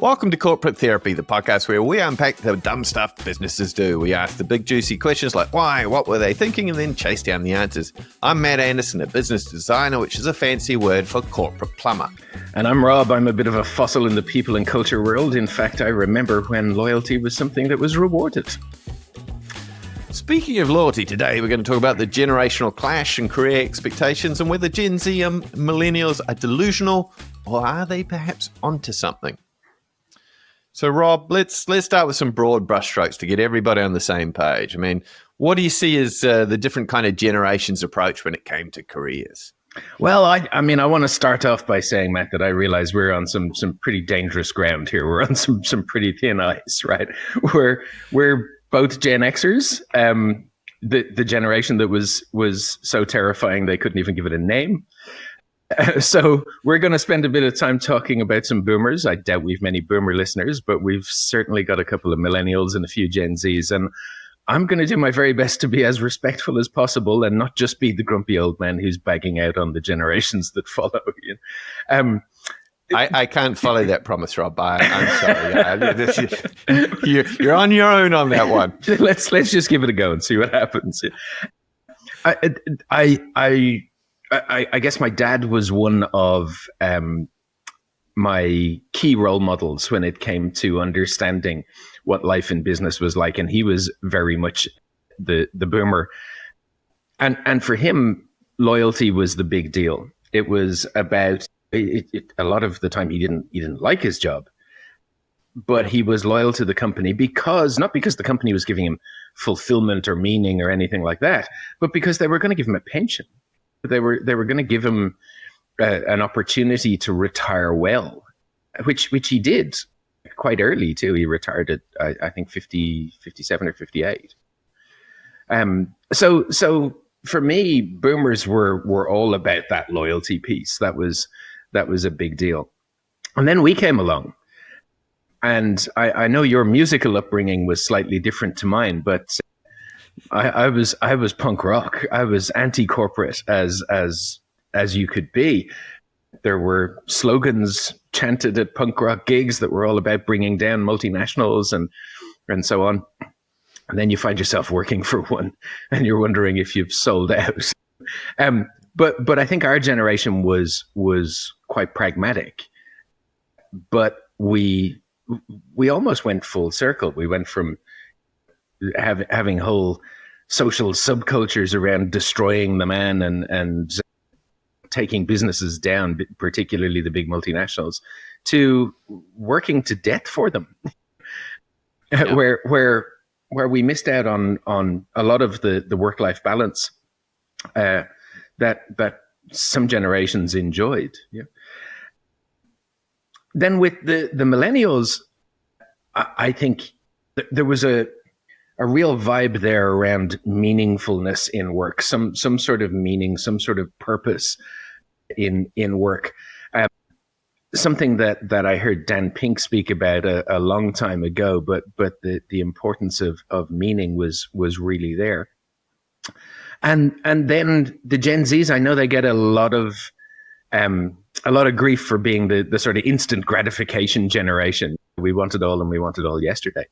Welcome to Corporate Therapy, the podcast where we unpack the dumb stuff businesses do. We ask the big juicy questions like why, what were they thinking, and then chase down the answers. I'm Matt Anderson, a business designer, which is a fancy word for corporate plumber. And I'm Rob. I'm a bit of a fossil in the people and culture world. In fact, I remember when loyalty was something that was rewarded. Speaking of loyalty, today we're going to talk about the generational clash and career expectations and whether Gen Z and Millennials are delusional or are they perhaps onto something. So, Rob, let's start with some broad brushstrokes to get everybody on the same page. I mean, what do you see as the different kind of generations' approach when it came to careers? Well, I mean, I want to start off by saying, Matt, that I realize we're on some pretty dangerous ground here. We're on some pretty thin ice, right? We're both Gen Xers, the generation that was so terrifying they couldn't even give it a name. So we're going to spend a bit of time talking about some boomers. I doubt we've many boomer listeners, but we've certainly got a couple of millennials and a few Gen Zs. And I'm going to do my very best to be as respectful as possible and not just be the grumpy old man who's bagging out on the generations that follow. I can't follow that promise, Rob. I'm sorry. You're on your own on that one. Let's just give it a go and see what happens. I guess my dad was one of my key role models when it came to understanding what life in business was like. And he was very much the boomer. And for him, loyalty was the big deal. It was about it, a lot of the time he didn't like his job, but he was loyal to the company not because the company was giving him fulfillment or meaning or anything like that, but because they were going to give him a pension. They were going to give him an opportunity to retire well, which he did quite early too. He retired at I think 57 or 58. So for me, boomers were all about that loyalty piece. That was a big deal. And then we came along, and I know your musical upbringing was slightly different to mine, but I was punk rock. I was anti-corporate as you could be. There were slogans chanted at punk rock gigs that were all about bringing down multinationals and so on. And then you find yourself working for one, and you're wondering if you've sold out. But I think our generation was quite pragmatic. But we almost went full circle. We went from having whole social subcultures around destroying the man and taking businesses down, particularly the big multinationals, to working to death for them. Yeah. where we missed out on a lot of the work-life balance that some generations enjoyed. Yeah. Then with the millennials, I think there was a real vibe there around meaningfulness in work, some sort of meaning, some sort of purpose in work. Something that I heard Dan Pink speak about a long time ago, but the importance of meaning was really there. And then the Gen Zs, I know they get a lot of grief for being the sort of instant gratification generation. We want it all, and we want it all yesterday.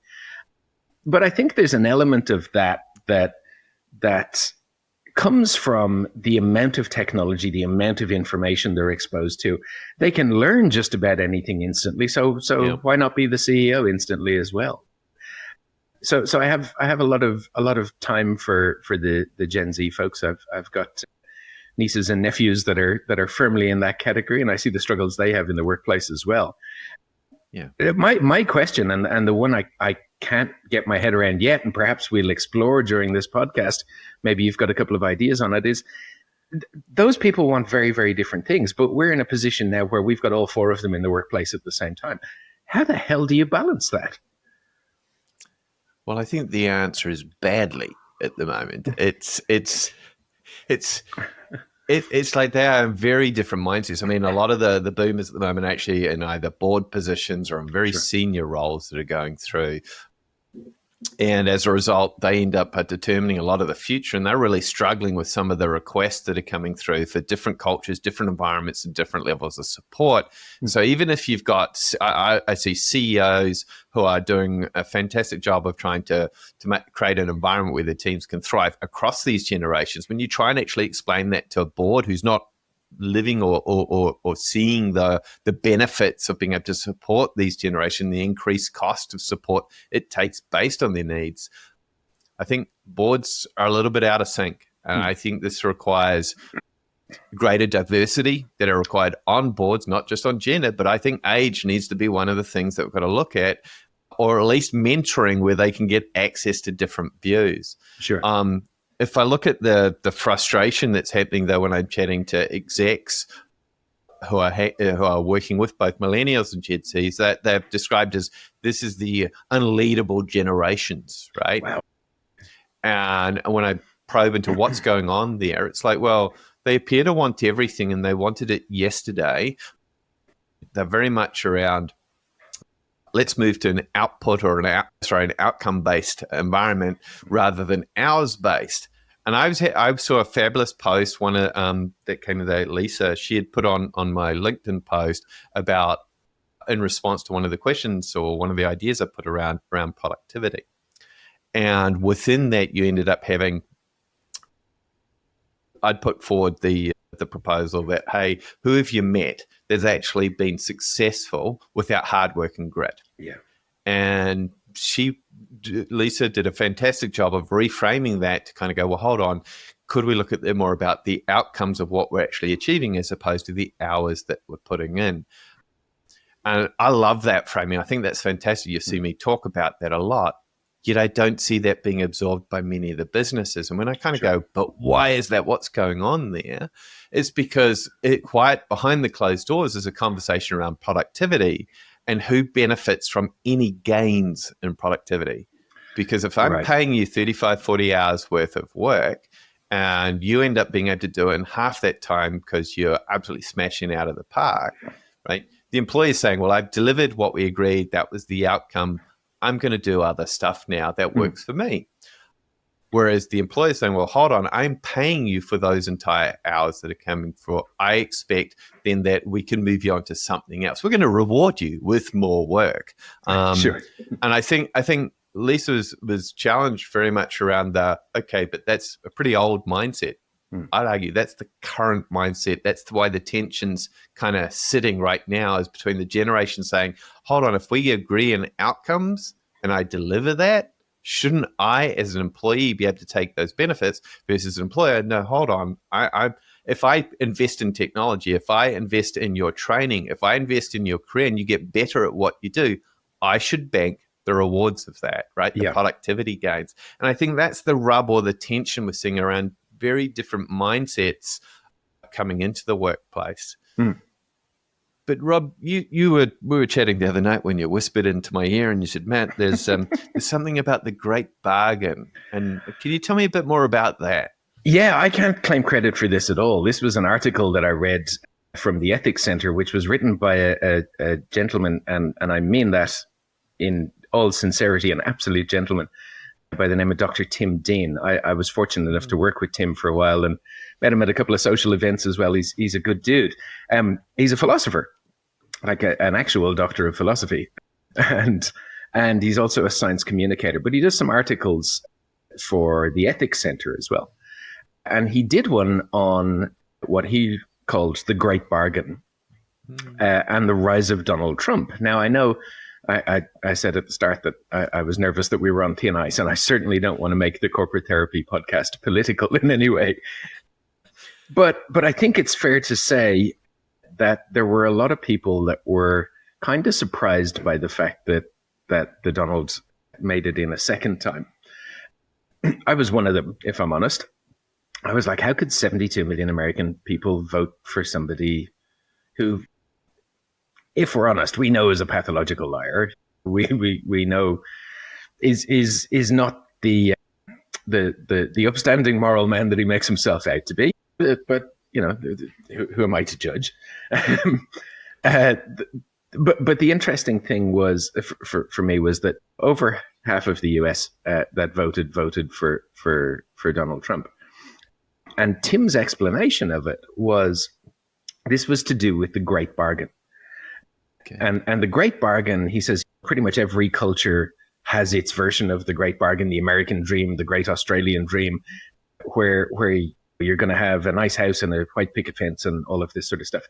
But I think there's an element of that comes from the amount of technology, the amount of information they're exposed to. They can learn just about anything instantly. So yeah. Why not be the CEO instantly as well? So I have a lot of time for the Gen Z folks. I've got nieces and nephews that are firmly in that category, and I see the struggles they have in the workplace as well. Yeah. My question, and the one I can't get my head around yet, and perhaps we'll explore during this podcast, maybe you've got a couple of ideas on it, is those people want very, very different things, but we're in a position now where we've got all four of them in the workplace at the same time. How the hell do you balance that? Well, I think the answer is badly at the moment. It's like they are in very different mindsets. I mean, a lot of the boomers at the moment are actually in either board positions or in very senior roles that are going through And as a result, they end up determining a lot of the future, and they're really struggling with some of the requests that are coming through for different cultures, different environments, and different levels of support. So even if you've got, I see CEOs who are doing a fantastic job of trying to create an environment where their teams can thrive across these generations. When you try and actually explain that to a board who's not living or seeing the benefits of being able to support these generations, the increased cost of support it takes based on their needs, I think boards are a little bit out of sync. And I think this requires greater diversity that are required on boards, not just on gender, but I think age needs to be one of the things that we've got to look at, or at least mentoring where they can get access to different views. Sure. If I look at the frustration that's happening, though, when I'm chatting to execs who are working with both millennials and Gen Zs, that they've described as this is the unleadable generations, right? Wow. And when I probe into what's going on there, it's like, well, they appear to want everything and they wanted it yesterday. They're very much around, let's move to an output or an outcome-based environment rather than hours-based. And I saw a fabulous post, one that came today, Lisa. She had put on my LinkedIn post about, in response to one of the questions or one of the ideas I put around productivity. And within that, you ended up having, I'd put forward the proposal that, hey, who have you met that's actually been successful without hard work and grit? Yeah. And Lisa did a fantastic job of reframing that to kind of go, well, hold on, could we look at more about the outcomes of what we're actually achieving as opposed to the hours that we're putting in? And I love that framing. I think that's fantastic. You see me talk about that a lot, yet I don't see that being absorbed by many of the businesses. And when I kind of go, but why is that? What's going on there? It's because quiet behind the closed doors is a conversation around productivity and who benefits from any gains in productivity. Because if I'm paying you 35, 40 hours worth of work and you end up being able to do it in half that time because you're absolutely smashing out of the park, right? The employee is saying, well, I've delivered what we agreed. That was the outcome. I'm going to do other stuff now that works for me. Whereas the employer is saying, well, hold on, I'm paying you for those entire hours that are coming for. I expect then that we can move you on to something else. We're going to reward you with more work. Sure. And I think Lisa was challenged very much around okay, but that's a pretty old mindset. I'd argue that's the current mindset. That's why the tension's kind of sitting right now is between the generation saying, hold on, if we agree on outcomes and I deliver that, shouldn't I, as an employee, be able to take those benefits versus an employer? No, hold on. If I invest in technology, if I invest in your training, if I invest in your career and you get better at what you do, I should bank the rewards of that, right? The productivity gains. And I think that's the rub or the tension we're seeing around very different mindsets coming into the workplace. But Rob, we were chatting the other night when you whispered into my ear and you said, Matt, there's something about the great bargain. And can you tell me a bit more about that? Yeah, I can't claim credit for this at all. This was an article that I read from the Ethics Center, which was written by a gentleman, and I mean that in all sincerity, an absolute gentleman, by the name of Dr. Tim Dean. I was fortunate enough to work with Tim for a while and met him at a couple of social events as well. He's a good dude. He's a philosopher, like an actual doctor of philosophy. And he's also a science communicator, but he does some articles for the Ethics Center as well. And he did one on what he called the Great Bargain and the rise of Donald Trump. Now, I know I said at the start that I was nervous that we were on thin ice, and I certainly don't want to make the Corporate Therapy podcast political in any way. But I think it's fair to say that there were a lot of people that were kind of surprised by the fact that the Donald made it in a second time. I was one of them, if I'm honest. I was like, how could 72 million American people vote for somebody who, if we're honest, we know is a pathological liar. We know is not the upstanding moral man that he makes himself out to be. But you know, who am I to judge? But the interesting thing was for me was that over half of the US that voted for Donald Trump. And Tim's explanation of it was this was to do with the Great Bargain. Okay. And the Great Bargain, he says, pretty much every culture has its version of the Great Bargain, the American dream, the Great Australian dream, where you're going to have a nice house and a white picket fence and all of this sort of stuff.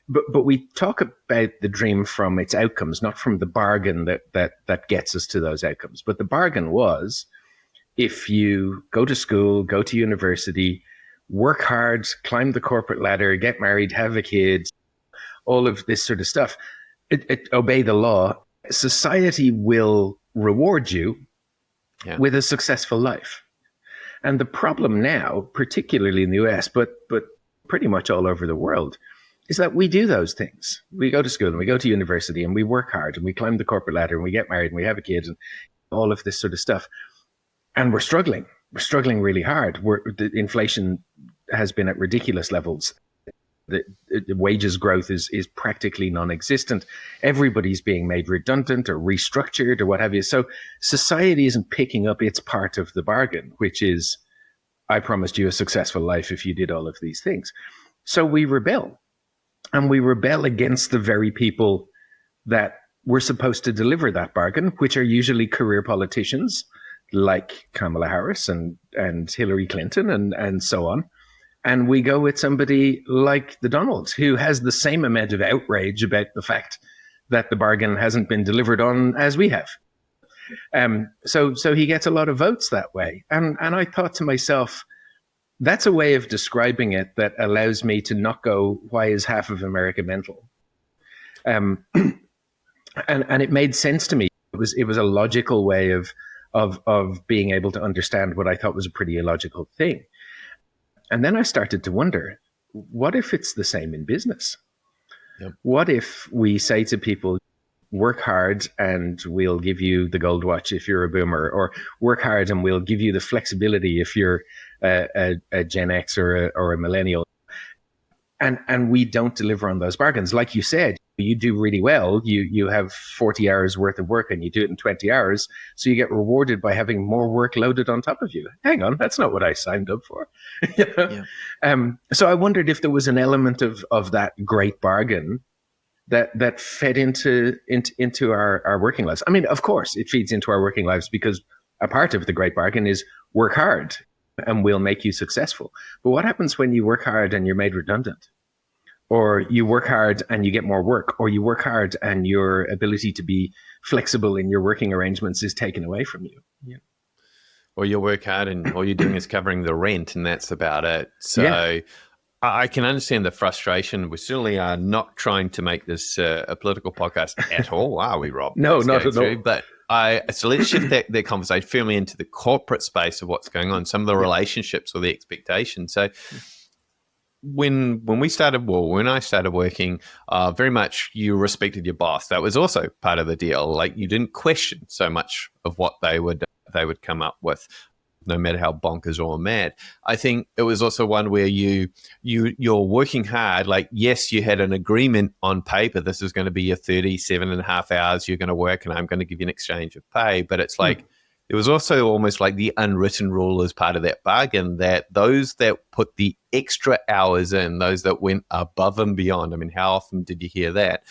But we talk about the dream from its outcomes, not from the bargain that gets us to those outcomes. But the bargain was, if you go to school, go to university, work hard, climb the corporate ladder, get married, have a kid, all of this sort of stuff, obey the law, society will reward you with a successful life. And the problem now, particularly in the US, but pretty much all over the world, is that we do those things. We go to school and we go to university and we work hard and we climb the corporate ladder and we get married and we have a kid and all of this sort of stuff. And we're struggling. We're struggling really hard. The inflation has been at ridiculous levels. The wages growth is practically non-existent. Everybody's being made redundant or restructured or what have you. So society isn't picking up its part of the bargain, which is, I promised you a successful life if you did all of these things. So we rebel. And we rebel against the very people that were supposed to deliver that bargain, which are usually career politicians like Kamala Harris and Hillary Clinton and so on. And we go with somebody like the Donald, who has the same amount of outrage about the fact that the bargain hasn't been delivered on as we have. So he gets a lot of votes that way. And I thought to myself, that's a way of describing it that allows me to not go, why is half of America mental? And it made sense to me. It was a logical way of being able to understand what I thought was a pretty illogical thing. And then I started to wonder, what if it's the same in business? Yep. What if we say to people, work hard and we'll give you the gold watch if you're a boomer, or work hard and we'll give you the flexibility if you're a Gen X or a millennial. And we don't deliver on those bargains. Like you said, you do really well. You have 40 hours worth of work and you do it in 20 hours. So you get rewarded by having more work loaded on top of you. Hang on, that's not what I signed up for. Yeah. So I wondered if there was an element of that great bargain that fed into our working lives. I mean, of course, it feeds into our working lives because a part of the great bargain is work hard and we'll make you successful. But what happens when you work hard and you're made redundant? Or you work hard and you get more work, or you work hard and your ability to be flexible in your working arrangements is taken away from you. Yeah. Or you work hard and all you're doing is covering the rent and that's about it. So I can understand the frustration. We certainly are not trying to make this a political podcast at all, are we, Rob? No, not at all. But so let's shift that conversation firmly into the corporate space of what's going on, some of the relationships or the expectations. So when I started working, very much you respected your boss. That was also part of the deal. Like you didn't question so much of what they would come up with, no matter how bonkers or mad. I think it was also one where you're working hard. Like, yes, you had an agreement on paper. This is going to be your 37 and a half hours you're going to work, and I'm going to give you an exchange of pay. But it's like, it was also almost like the unwritten rule as part of that bargain that those that put the extra hours in, those that went above and beyond, I mean, how often did you hear that,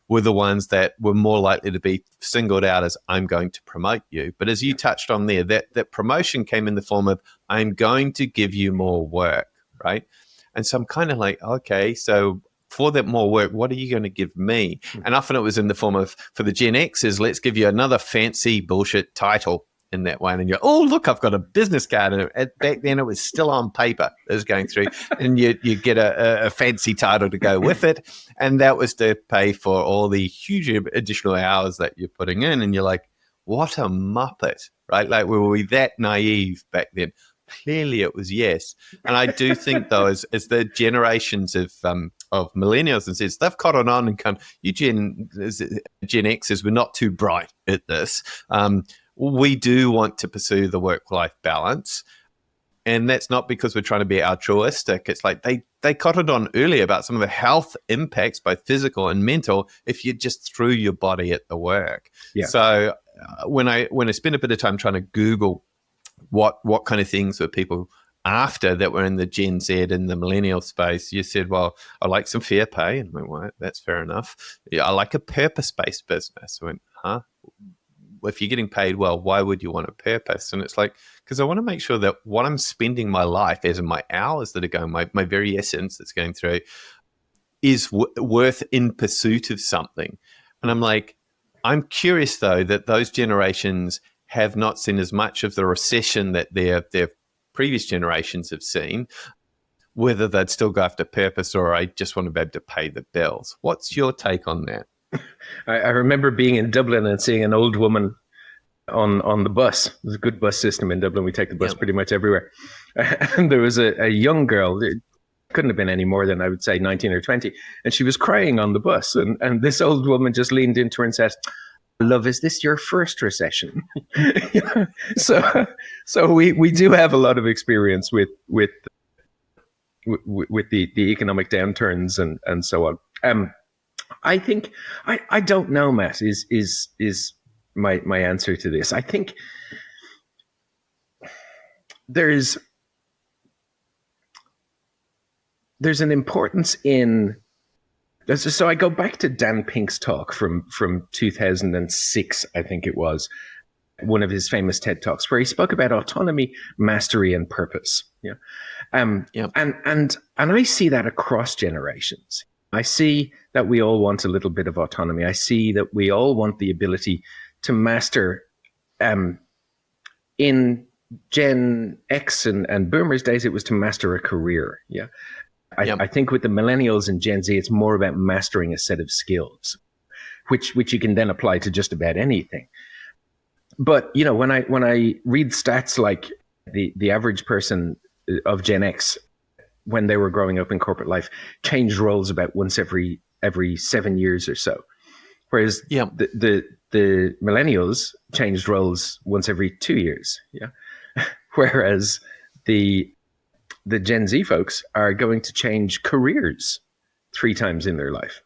were the ones that were more likely to be singled out as, I'm going to promote you. But as you touched on there, that promotion came in the form of, I'm going to give you more work, right? And so I'm kind of like, okay, so for that more work, what are you going to give me? And often it was in the form of, for the Gen X's, let's give you another fancy bullshit title in that one. And you're, oh, look, I've got a business card. And back then it was still on paper. It was going through. And you get a fancy title to go with it. And that was to pay for all the huge additional hours that you're putting in. And you're like, what a muppet, right? Like, were we that naive back then? Clearly it was yes. And I do think, though, as the generations of millennials and says, they've caught on and come, you Gen Xers were not too bright at this. We do want to pursue the work-life balance. And that's not because we're trying to be altruistic. It's like they cottoned on earlier about some of the health impacts, both physical and mental, if you just threw your body at the work. Yeah. So when I spent a bit of time trying to Google what kind of things were people after that were in the Gen Z and the millennial space, you said, well, I like some fair pay. And I went, well, that's fair enough. Yeah, I like a purpose-based business. I went, huh? If you're getting paid well, why would you want a purpose? And it's like, because I want to make sure that what I'm spending my life, as in my hours that are going, my very essence that's going through, is worth in pursuit of something. And I'm like, I'm curious though that those generations have not seen as much of the recession that their previous generations have seen, whether they'd still go after purpose or I just want to be able to pay the bills. What's your take on that? I remember being in Dublin and seeing an old woman on the bus. There's a good bus system in Dublin. We take the bus pretty much everywhere. And there was a young girl, it couldn't have been any more than, I would say, 19 or 20. And she was crying on the bus. And this old woman just leaned into her and said, love, is this your first recession? So we do have a lot of experience with the economic downturns and so on. I think I don't know, Matt, is my answer to this. I think there's an importance in. So I go back to Dan Pink's talk from 2006, I think it was, one of his famous TED Talks, where he spoke about autonomy, mastery, and purpose. And I see that across generations. I see that we all want a little bit of autonomy. I see that we all want the ability to master. In Gen X and Boomers days, it was to master a career. I think with the millennials and Gen Z, it's more about mastering a set of skills, which you can then apply to just about anything. But when I read stats like the average person of Gen X, when they were growing up in corporate life, changed roles about once every 7 years or so, whereas the millennials changed roles once every 2 years. Whereas the Gen Z folks are going to change careers 3 times in their life.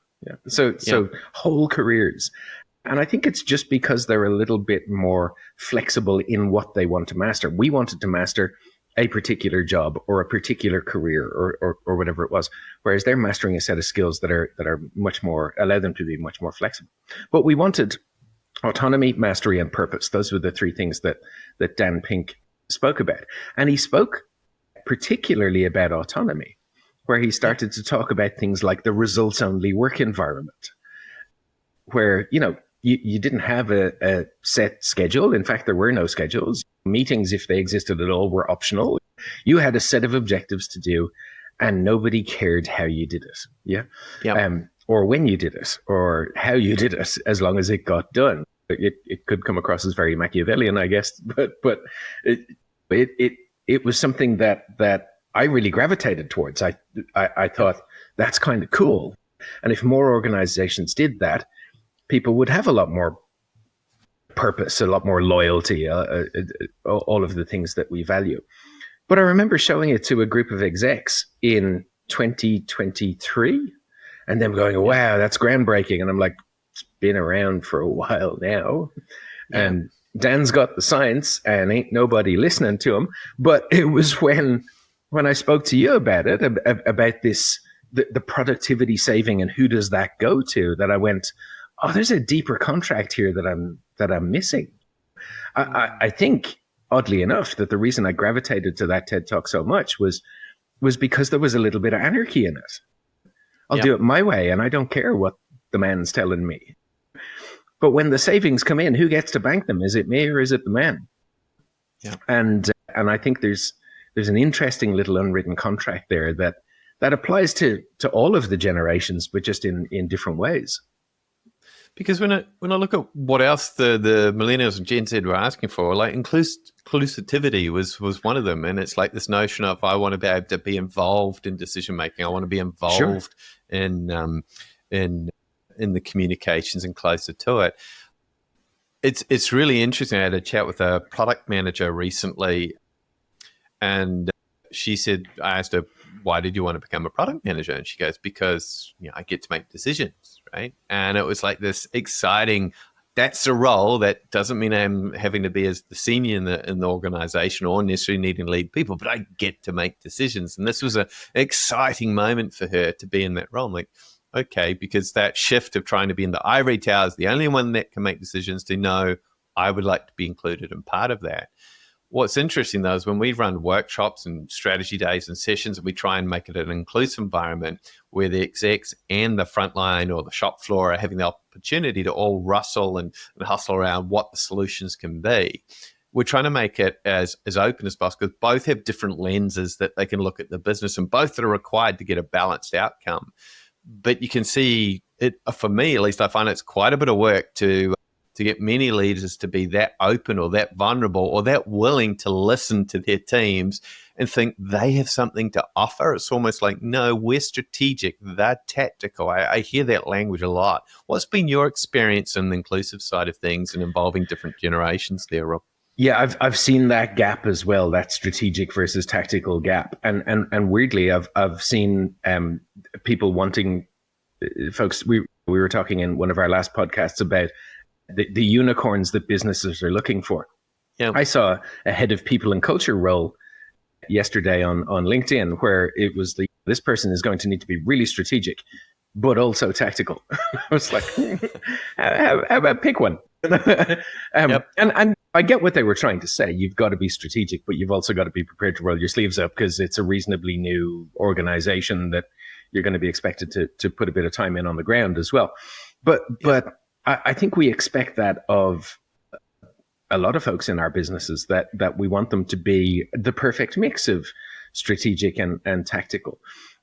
So whole careers. And I think it's just because they're a little bit more flexible in what they want to master. We wanted to master a particular job or a particular career or whatever it was, whereas they're mastering a set of skills that are much more, allow them to be much more flexible. But we wanted autonomy, mastery, and purpose. Those were the 3 things that Dan Pink spoke about. And he spoke particularly about autonomy, where he started to talk about things like the results-only work environment, where, you didn't have a set schedule. In fact, there were no schedules. Meetings, if they existed at all, were optional. You had a set of objectives to do, and nobody cared how you did it. Or when you did it, or how you did it, as long as it got done. It could come across as very Machiavellian, I guess, but it was something that I really gravitated towards. I thought that's kind of cool, and if more organizations did that, people would have a lot more purpose, a lot more loyalty, all of the things that we value. But I remember showing it to a group of execs in 2023 and them going, wow, that's groundbreaking. And I'm like, it's been around for a while now. And Dan's got the science and ain't nobody listening to him. But it was when I spoke to you about it, about this, the productivity saving and who does that go to, that I went, oh, there's a deeper contract here that I'm missing. I think, oddly enough, that the reason I gravitated to that TED Talk so much was because there was a little bit of anarchy in it. I'll do it my way, and I don't care what the man's telling me. But when the savings come in, who gets to bank them? Is it me or is it the man? And I think there's an interesting little unwritten contract there that applies to all of the generations, but just in different ways. Because when I look at what else the millennials and Gen Z were asking for, like inclusivity was one of them, and it's like this notion of I want to be able to be involved in decision making. I want to be involved in the communications and closer to it. It's really interesting. I had a chat with a product manager recently, and she said, I asked her, why did you want to become a product manager? And she goes, because I get to make decisions, right? And it was like this exciting. That's a role that doesn't mean I'm having to be as the senior in the organization or necessarily needing to lead people, but I get to make decisions. And this was an exciting moment for her to be in that role. I'm like, okay, because that shift of trying to be in the ivory tower is the only one that can make decisions, to know I would like to be included in part of that. What's interesting, though, is when we run workshops and strategy days and sessions, and we try and make it an inclusive environment where the execs and the frontline or the shop floor are having the opportunity to all rustle and hustle around what the solutions can be. We're trying to make it as open as possible, because both have different lenses that they can look at the business, and both that are required to get a balanced outcome. But you can see it, for me at least, I find it's quite a bit of work to get many leaders to be that open or that vulnerable or that willing to listen to their teams and think they have something to offer. It's almost like, no, we're strategic, they're tactical. I hear that language a lot. What's been your experience in the inclusive side of things and involving different generations there, Rob? Yeah, I've seen that gap as well, that strategic versus tactical gap. And weirdly, I've seen people wanting, folks, we were talking in one of our last podcasts about the unicorns that businesses are looking for. Yeah. I saw a head of people and culture role yesterday on LinkedIn, where it was this person is going to need to be really strategic, but also tactical. I was like, how about pick one? And I get what they were trying to say. You've got to be strategic, but you've also got to be prepared to roll your sleeves up, because it's a reasonably new organization that you're going to be expected to put a bit of time in on the ground as well. But I think we expect that of a lot of folks in our businesses, that we want them to be the perfect mix of strategic and tactical.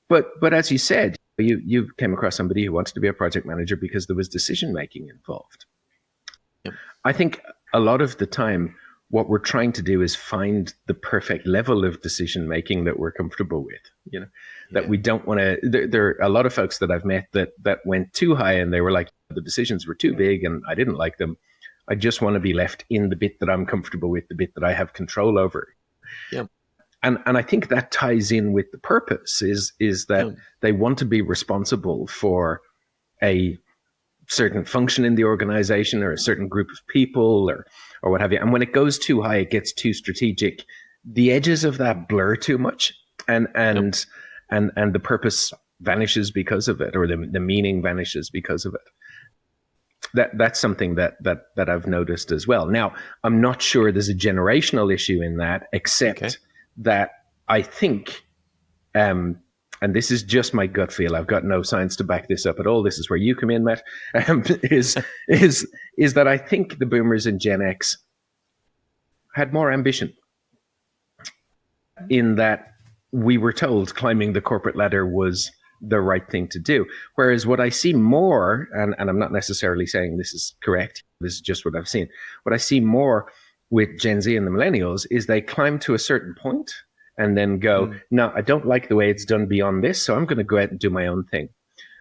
But as you said, you came across somebody who wanted to be a project manager because there was decision making involved. Yep. I think a lot of the time, what we're trying to do is find the perfect level of decision making that we're comfortable with. That we don't want to. There are a lot of folks that I've met that went too high, and they were like, the decisions were too big and I didn't like them. I just want to be left in the bit that I'm comfortable with, the bit that I have control over. Yeah. And I think that ties in with the purpose is that they want to be responsible for a certain function in the organization or a certain group of people or what have you. And when it goes too high, it gets too strategic. The edges of that blur too much, and the purpose vanishes because of it, or the meaning vanishes because of it. That's something that I've noticed as well. Now, I'm not sure there's a generational issue in that, except that I think, and this is just my gut feel, I've got no science to back this up at all, this is where you come in, Matt, is that I think the boomers and Gen X had more ambition, in that we were told climbing the corporate ladder was the right thing to do. Whereas what I see more, and I'm not necessarily saying this is correct, this is just what I've seen, what I see more with Gen Z and the Millennials is they climb to a certain point and then go, no, I don't like the way it's done beyond this, so I'm going to go out and do my own thing.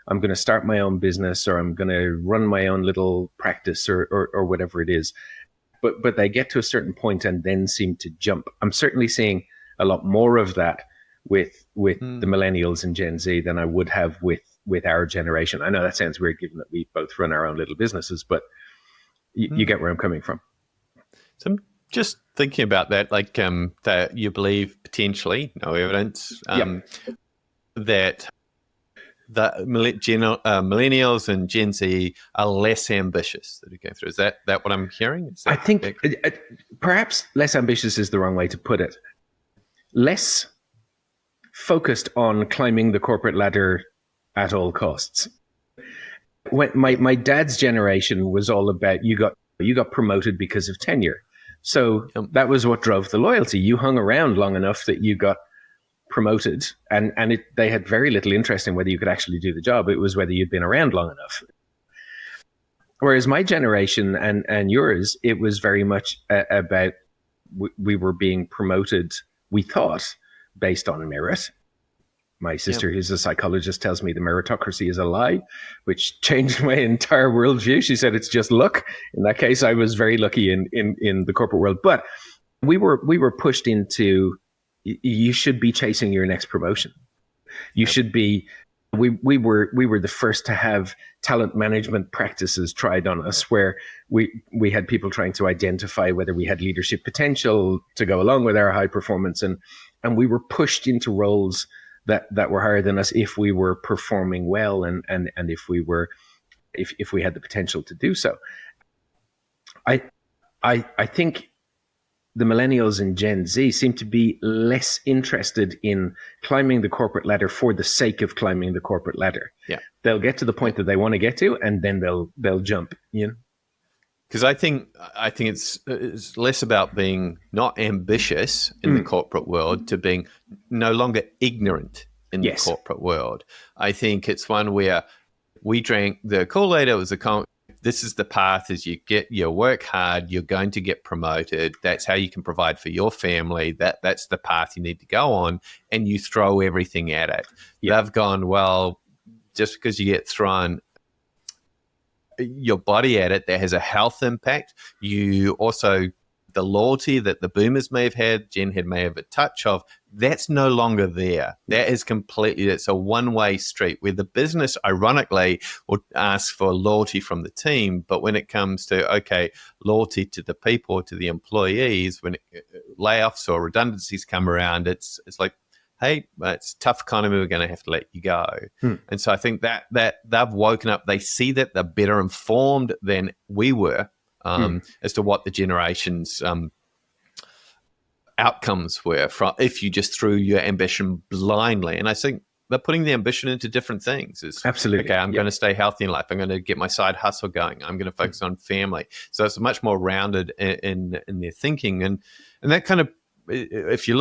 I'm going to start my own business, or I'm going to run my own little practice or whatever it is. But they get to a certain point and then seem to jump. I'm certainly seeing a lot more of that with the Millennials and Gen Z than I would have with our generation. I know that sounds weird given that we both run our own little businesses, but you get where I'm coming from. So I'm just thinking about that, like that you believe potentially, no evidence, that the millennials and Gen Z are less ambitious that are going through. Is that what I'm hearing? I think perhaps less ambitious is the wrong way to put it. Less focused on climbing the corporate ladder at all costs. When my dad's generation was all about you got promoted because of tenure. So that was what drove the loyalty. You hung around long enough that you got promoted, and they had very little interest in whether you could actually do the job. It was whether you'd been around long enough. Whereas my generation and yours, it was very much about we were being promoted, we thought, based on merit. My sister, who's a psychologist, tells me the meritocracy is a lie, which changed my entire worldview. She said it's just luck. In that case, I was very lucky in the corporate world. But we were pushed into you should be chasing your next promotion. You should be. We were the first to have talent management practices tried on us, where we had people trying to identify whether we had leadership potential to go along with our high performance, and we were pushed into roles that were higher than us if we were performing well, and if we had the potential to do so. I think the millennials and Gen Z seem to be less interested in climbing the corporate ladder for the sake of climbing the corporate ladder. Yeah. They'll get to the point that they want to get to, and then they'll jump, you know? Because I think it's less about being not ambitious in the corporate world to being no longer ignorant in the corporate world. I think it's one where we drank the Kool-Aid. It was this is the path: as you work hard, you're going to get promoted. That's how you can provide for your family. That's the path you need to go on, and you throw everything at it. Yeah. They've gone, well, just because you get thrown your body at it, that has a health impact. You also, the loyalty that the boomers may have had, Gen may have a touch of, that's no longer there. That is completely, it's a one-way street where the business, ironically, will ask for loyalty from the team. But when it comes to, okay, loyalty to the people, to the employees, when layoffs or redundancies come around, it's like, hey, it's a tough economy, we're going to have to let you go. And so I think that they've woken up, they see that they're better informed than we were as to what the generation's outcomes were from if you just threw your ambition blindly. And I think they're putting the ambition into different things. Absolutely. Okay, I'm going to stay healthy in life. I'm going to get my side hustle going. I'm going to focus on family. So it's much more rounded in their thinking. And that kind of, if we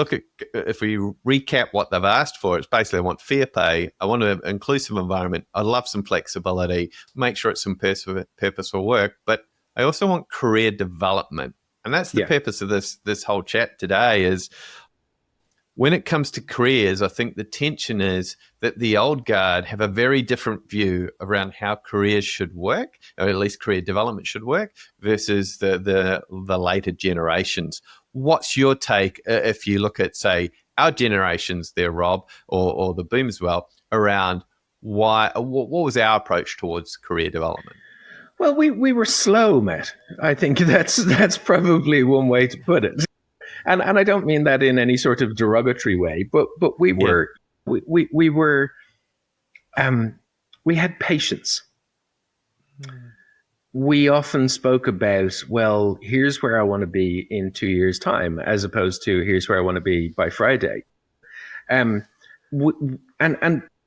recap what they've asked for, it's basically I want fair pay, I want an inclusive environment, I love some flexibility, make sure it's some purposeful work, but I also want career development. And that's the purpose of this whole chat today is when it comes to careers, I think the tension is that the old guard have a very different view around how careers should work, or at least career development should work, versus the later generations. What's your take if you look at, say, our generations there, Rob, or the boomers, well, around what was our approach towards career development? Well, we were slow, Matt. I think that's probably one way to put it. And I don't mean that in any sort of derogatory way, but we were we had patience. We often spoke about, well, here's where I want to be in 2 years' time, as opposed to here's where I want to be by Friday. And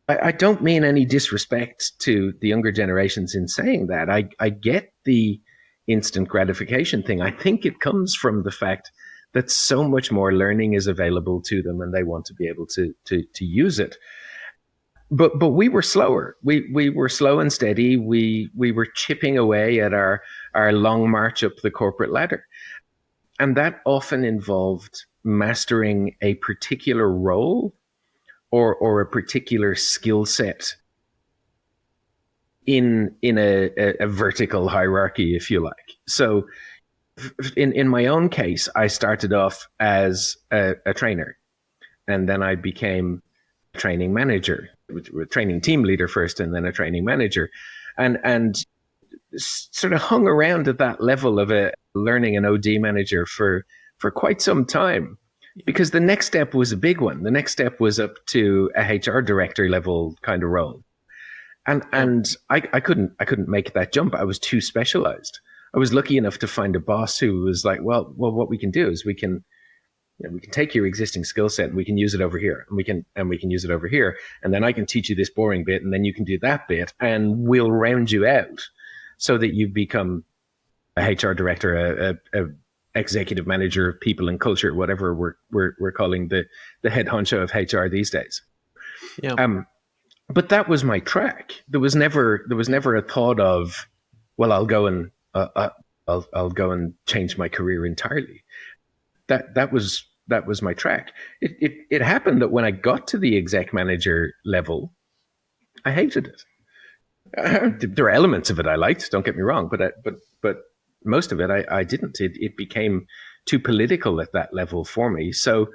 I don't mean any disrespect to the younger generations in saying that. I get the instant gratification thing. I think it comes from the fact that so much more learning is available to them and they want to be able to use it. But we were slower. We were slow and steady. We were chipping away at our long march up the corporate ladder. And that often involved mastering a particular role or a particular skill set in a vertical hierarchy, if you like. So in my own case, I started off as a trainer, and then I became a training manager, a training team leader first, and then a training manager, and sort of hung around at that level of a learning an OD manager for quite some time. Because the next step was a big one. The next step was up to a HR director level kind of role. And I couldn't make that jump. I was too specialized. I was lucky enough to find a boss who was like, well, what we can do is we can take your existing skill set and we can use it over here, and we can use it over here, and then I can teach you this boring bit, and then you can do that bit, and we'll round you out so that you become a HR director, a executive manager of people and culture, whatever we're calling the head honcho of HR these days. Yeah. But that was my track. There was never a thought of, well, I'll go and change my career entirely. That was my track. It happened that when I got to the exec manager level, I hated it. There are elements of it I liked, don't get me wrong, but most of it I didn't. It became too political at that level for me. So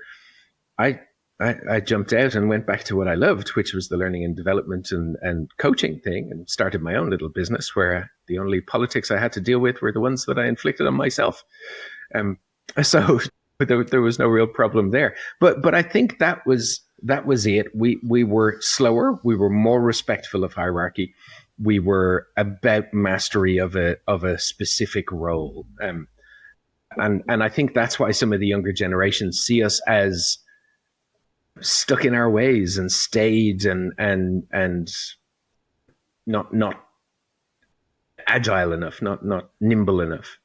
I jumped out and went back to what I loved, which was the learning and development and coaching thing, and started my own little business where the only politics I had to deal with were the ones that I inflicted on myself. So there was no real problem there. But I think that was it. We were slower. We were more respectful of hierarchy. We were about mastery of a specific role. And I think that's why some of the younger generations see us as stuck in our ways and stayed and not agile enough, not nimble enough.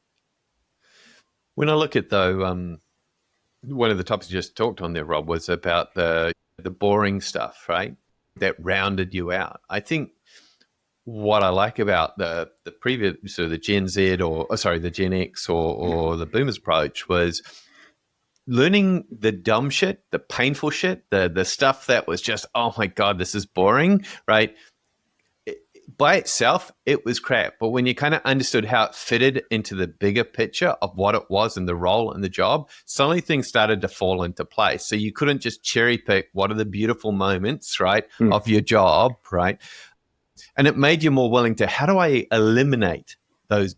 When I look at, though, one of the topics you just talked on there, Rob, was about the boring stuff, right? That rounded you out. I think what I like about the previous, so the Gen Z the Gen X or the Boomers approach was learning the dumb shit, the painful shit, the stuff that was just, oh my God, this is boring, right? By itself, it was crap. But when you kind of understood how it fitted into the bigger picture of what it was and the role and the job, suddenly things started to fall into place. So you couldn't just cherry pick what are the beautiful moments, right, of your job, right? And it made you more willing to, how do I eliminate those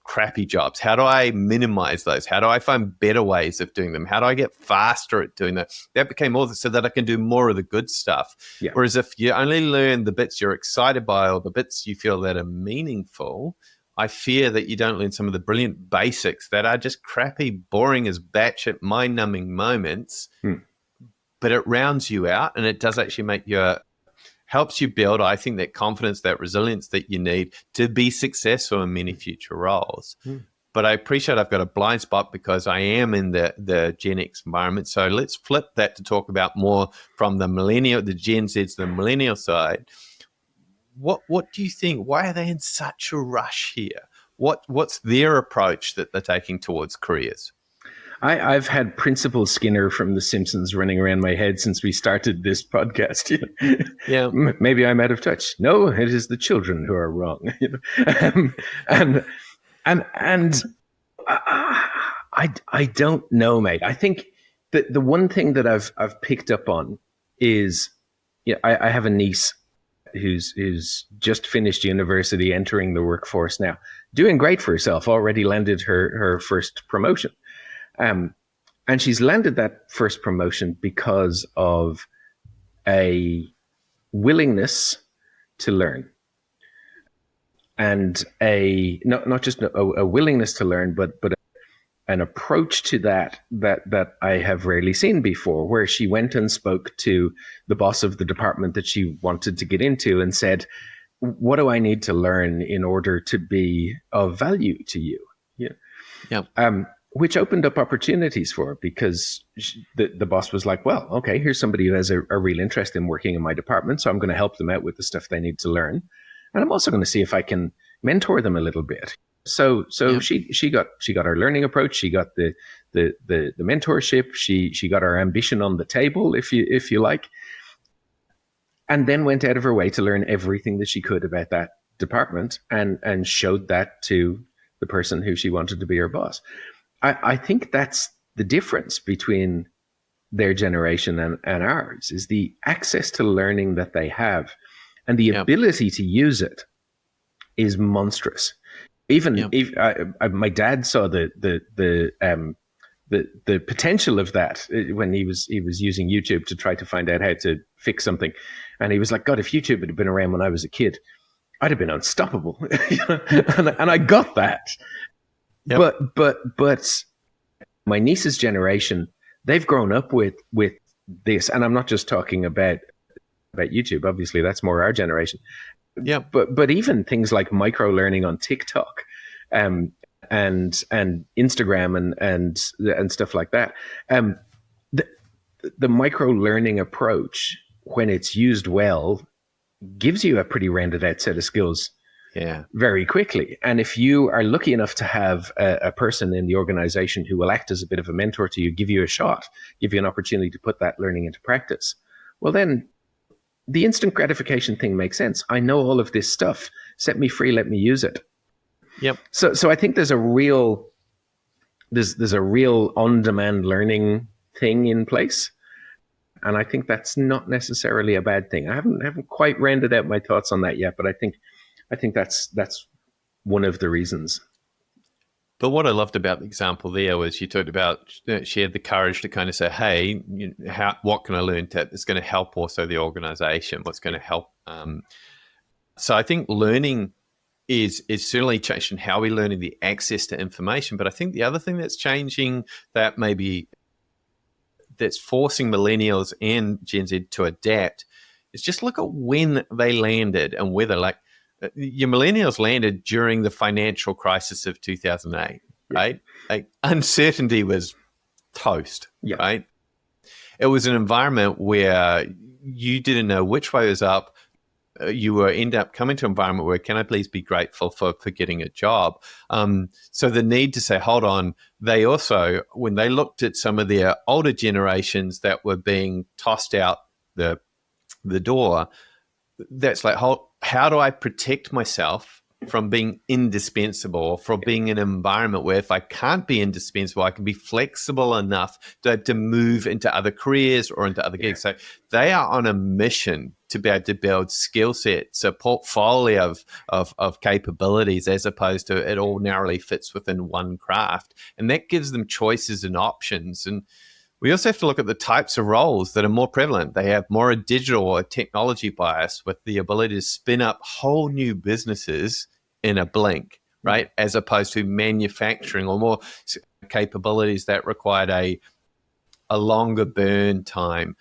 crappy jobs? How do I minimize those? How do I find better ways of doing them? How do I get faster at doing that? That became more so that I can do more of the good stuff. Yeah. Whereas if you only learn the bits you're excited by or the bits you feel that are meaningful, I fear that you don't learn some of the brilliant basics that are just crappy, boring as batshit, mind-numbing moments, but it rounds you out and it does actually make you helps you build, I think, that confidence, that resilience that you need to be successful in many future roles. But I appreciate I've got a blind spot because I am in the Gen X environment. So let's flip that to talk about more from the Gen Z to the millennial side. What do you think? Why are they in such a rush here? What's their approach that they're taking towards careers? I've had Principal Skinner from The Simpsons running around my head since we started this podcast. Yeah, maybe I'm out of touch. No, it is the children who are wrong. And I don't know, mate. I think that the one thing that I've picked up on is, I have a niece who's just finished university, entering the workforce now, doing great for herself. Already landed her first promotion. And she's landed that first promotion because of a willingness to learn, and not just a willingness to learn, but an approach to that I have rarely seen before, where she went and spoke to the boss of the department that she wanted to get into and said, what do I need to learn in order to be of value to you? Yeah. Which opened up opportunities for her, because the boss was like, well, okay, here's somebody who has a real interest in working in my department, so I'm going to help them out with the stuff they need to learn. And I'm also going to see if I can mentor them a little bit. So she got her learning approach. She got the mentorship. She got her ambition on the table, if you like, and then went out of her way to learn everything that she could about that department and showed that to the person who she wanted to be her boss. I think that's the difference between their generation and ours, is the access to learning that they have, and the ability to use is monstrous. Even if my dad saw the potential of that when he was using YouTube to try to find out how to fix something, and he was like, God, if YouTube had been around when I was a kid, I'd have been unstoppable. and I got that. Yep. But my niece's generation, they've grown up with this, and I'm not just talking about YouTube. Obviously, that's more our generation. Yeah. But even things like micro learning on TikTok, and Instagram and stuff like that. The micro learning approach, when it's used well, gives you a pretty rounded out set of skills. Yeah, very quickly. And if you are lucky enough to have a person in the organization who will act as a bit of a mentor to you, give you a shot, give you an opportunity to put that learning into practice, well, then the instant gratification thing makes sense. I know all of this stuff. Set me free. Let me use it. Yep. So I think there's a real on-demand learning thing in place. And I think that's not necessarily a bad thing. I haven't quite rounded out my thoughts on that yet, but I think that's one of the reasons. But what I loved about the example there was you talked about she had the courage to kind of say, "Hey, what can I learn that's going to help also the organization? What's going to help?" So I think learning is certainly changing how we're learning the access to information. But I think the other thing that's changing that's forcing millennials and Gen Z to adapt is just look at when they landed and whether your millennials landed during the financial crisis of 2008, right? Like uncertainty was toast, right? It was an environment where you didn't know which way was up. You were end up coming to an environment where, can I please be grateful for getting a job? So the need to say, hold on, they also, when they looked at some of their older generations that were being tossed out the door, that's like, how do I protect myself from being indispensable, from being in an environment where if I can't be indispensable, I can be flexible enough to move into other careers or into other gigs. So they are on a mission to be able to build skill sets, a portfolio of capabilities, as opposed to it all narrowly fits within one craft. And that gives them choices and options. And we also have to look at the types of roles that are more prevalent. They have more a digital or technology bias with the ability to spin up whole new businesses in a blink, right? As opposed to manufacturing or more capabilities that required a longer burn time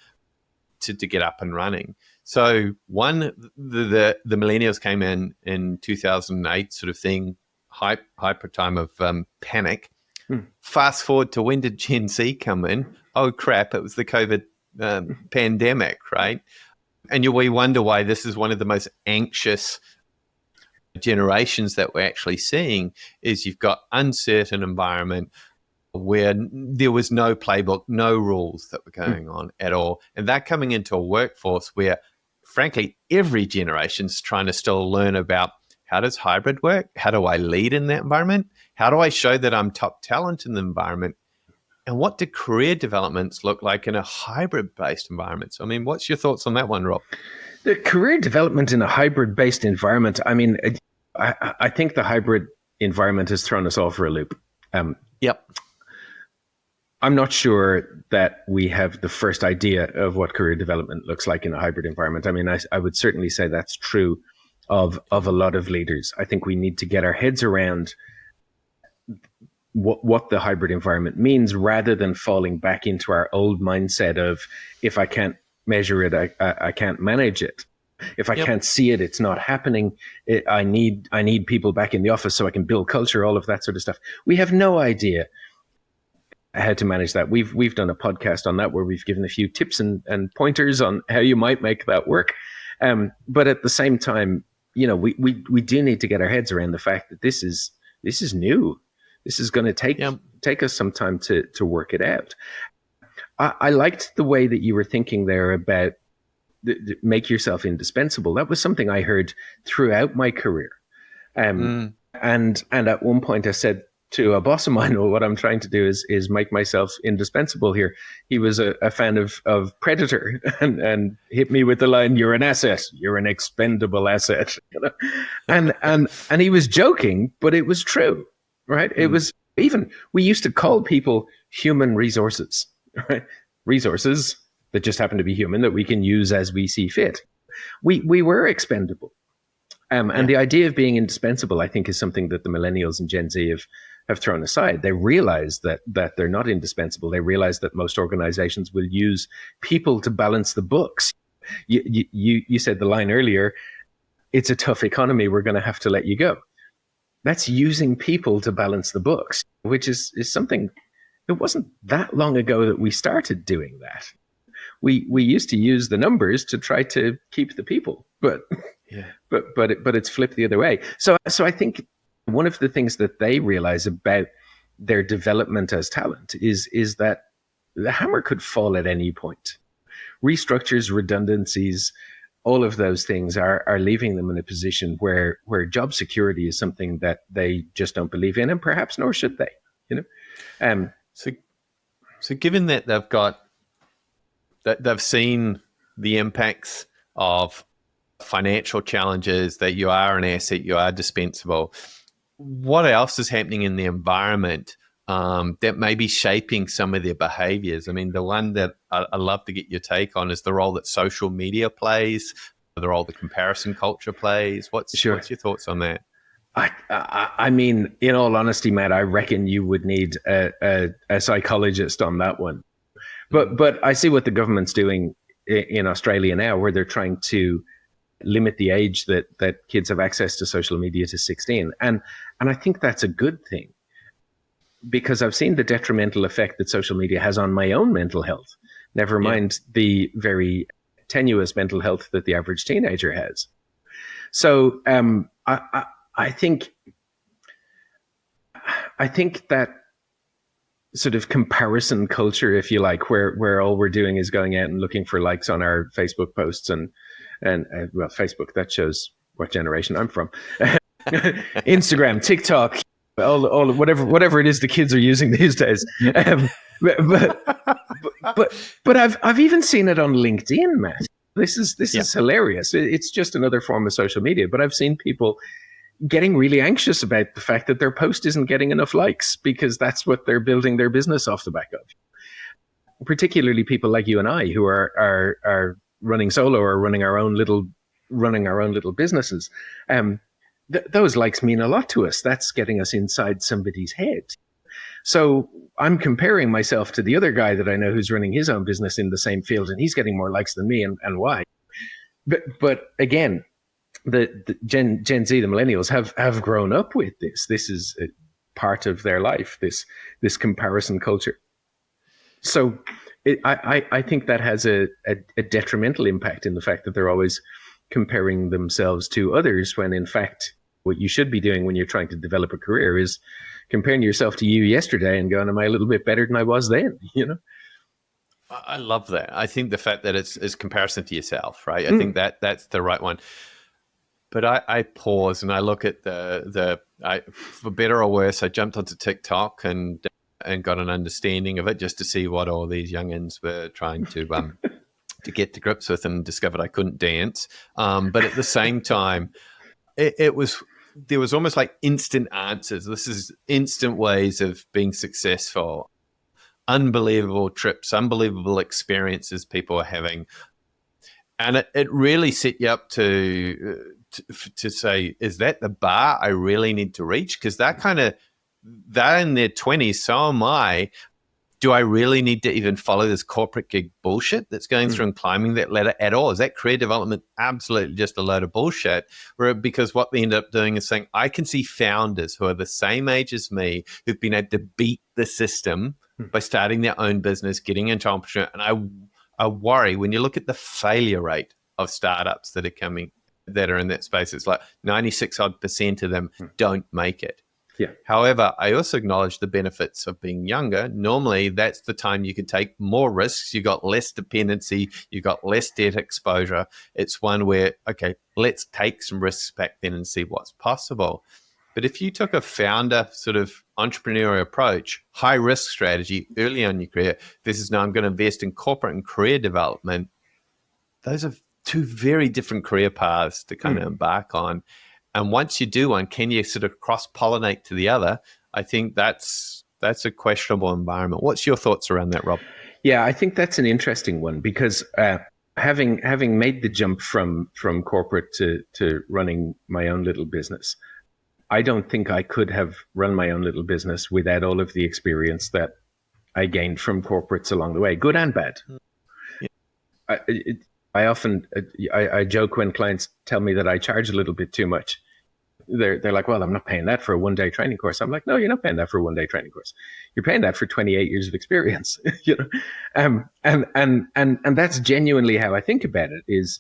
to get up and running. So the millennials came in 2008 sort of thing, hyper time of panic. Fast forward to when did Gen Z come in? Oh, crap, it was the COVID pandemic, right? And we wonder why this is one of the most anxious generations that we're actually seeing is you've got uncertain environment where there was no playbook, no rules that were going on at all. And that coming into a workforce where, frankly, every generation's trying to still learn about how does hybrid work? How do I lead in that environment? How do I show that I'm top talent in the environment? And what do career developments look like in a hybrid-based environment? So, I mean, what's your thoughts on that one, Rob? The career development in a hybrid-based environment, I mean, I think the hybrid environment has thrown us all for a loop. Yep. I'm not sure that we have the first idea of what career development looks like in a hybrid environment. I mean, I would certainly say that's true of a lot of leaders. I think we need to get our heads around what the hybrid environment means rather than falling back into our old mindset of if I can't measure it, I can't manage it. If I can't see it, it's not happening. I need people back in the office so I can build culture, all of that sort of stuff. We have no idea how to manage that. We've done a podcast on that where we've given a few tips and pointers on how you might make that work. But at the same time, you know, we do need to get our heads around the fact that this is new. This is going to take us some time to work it out. I liked the way that you were thinking there about make yourself indispensable. That was something I heard throughout my career. And at one point I said to a boss of mine, well, what I'm trying to do is make myself indispensable here. He was a fan of Predator and hit me with the line, "You're an asset. You're an expendable asset." You know? And he was joking, but it was true, right? It was we used to call people human resources, right? Resources that just happen to be human that we can use as we see fit. We were expendable. And the idea of being indispensable, I think, is something that the millennials and Gen Z have thrown aside. They realize that they're not indispensable. They realize that most organizations will use people to balance the books. You said the line earlier, it's a tough economy, we're going to have to let you go. That's using people to balance the books, which is something, it wasn't that long ago that we started doing that. We used to use the numbers to try to keep the people, but it's flipped the other way. So I think one of the things that they realize about their development as talent is that the hammer could fall at any point. Restructures, redundancies, all of those things are leaving them in a position where job security is something that they just don't believe in, and perhaps nor should they. You know, so given that they've got they've seen the impacts of financial challenges, that you are an asset, you are dispensable. What else is happening in the environment that may be shaping some of their behaviors? I mean, the one that I love to get your take on is the role that social media plays, the role the comparison culture plays. What's your thoughts on that? I mean, in all honesty, Matt, I reckon you would need a psychologist on that one. But I see what the government's doing in Australia now, where they're trying to limit the age that kids have access to social media to 16. And I think that's a good thing, because I've seen the detrimental effect that social media has on my own mental health, never mind the very tenuous mental health that the average teenager has. So I think that sort of comparison culture, if you like, where all we're doing is going out and looking for likes on our Facebook posts and well, Facebook, that shows what generation I'm from. Instagram, TikTok, all whatever it is the kids are using these days. But I've even seen it on LinkedIn, Matt. This is hilarious. It's just another form of social media. But I've seen people getting really anxious about the fact that their post isn't getting enough likes, because that's what they're building their business off the back of. Particularly people like you and I, who are running solo or running our own little businesses. Those likes mean a lot to us. That's getting us inside somebody's head. So I'm comparing myself to the other guy that I know who's running his own business in the same field, and he's getting more likes than me, and why? But again, the Gen Z, the millennials, have grown up with this. This is a part of their life, this comparison culture. So I think that has a detrimental impact in the fact that they're always comparing themselves to others, when in fact what you should be doing when you're trying to develop a career is comparing yourself to you yesterday and going, am I a little bit better than I was then? You know? I love that. I think the fact that it's comparison to yourself, right? I think that's the right one. But I pause and I look at for better or worse, I jumped onto TikTok and got an understanding of it, just to see what all these youngins were trying to get to grips with, and discovered I couldn't dance. But at the same time, there was almost like instant answers. This is instant ways of being successful. Unbelievable trips, unbelievable experiences people are having. And it really set you up to say, is that the bar I really need to reach? Because they're in their 20s, so am I. Do I really need to even follow this corporate gig bullshit that's going through and climbing that ladder at all? Is that career development absolutely just a load of bullshit? Because what they end up doing is saying, I can see founders who are the same age as me who've been able to beat the system by starting their own business, getting into entrepreneurship. And I worry when you look at the failure rate of startups that are in that space, it's like 96% of them don't make it. Yeah. However, I also acknowledge the benefits of being younger. Normally, that's the time you can take more risks. You got less dependency. You got less debt exposure. It's one where, okay, let's take some risks back then and see what's possible. But if you took a founder sort of entrepreneurial approach, high risk strategy early on in your career, versus now I'm going to invest in corporate and career development, those are two very different career paths to kind of embark on. And once you do one, can you sort of cross-pollinate to the other? I think that's a questionable environment. What's your thoughts around that, Rob? Yeah, I think that's an interesting one, because having made the jump from corporate to running my own little business, I don't think I could have run my own little business without all of the experience that I gained from corporates along the way, good and bad. Yeah. I often joke when clients tell me that I charge a little bit too much. They're like, well, I'm not paying that for a one-day training course. I'm like, no, you're not paying that for a one-day training course. You're paying that for 28 years of experience. You know, and that's genuinely how I think about it. Is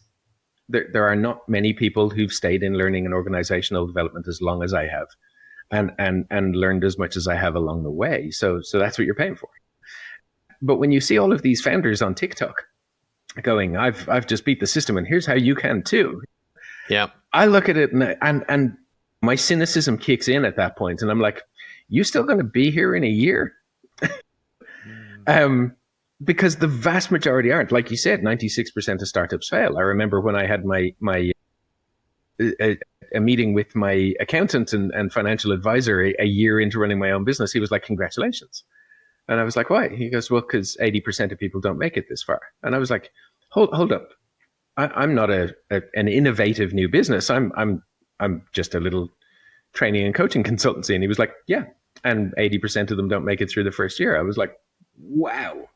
there are not many people who've stayed in learning and organizational development as long as I have, and learned as much as I have along the way. So that's what you're paying for. But when you see all of these founders on TikTok going, I've just beat the system, and here's how you can too. Yeah, I look at it and my cynicism kicks in at that point, and I'm like, you still going to be here in a year? because the vast majority aren't. Like you said, 96% of startups fail. I remember when I had my a meeting with my accountant and financial advisor a year into running my own business. He was like, "Congratulations." And I was like, "Why?" He goes, "Well, because 80% of people don't make it this far." And I was like, hold up. I'm not an innovative new business. I'm just a little training and coaching consultancy. And he was like, "Yeah." And 80% of them don't make it through the first year. I was like, wow.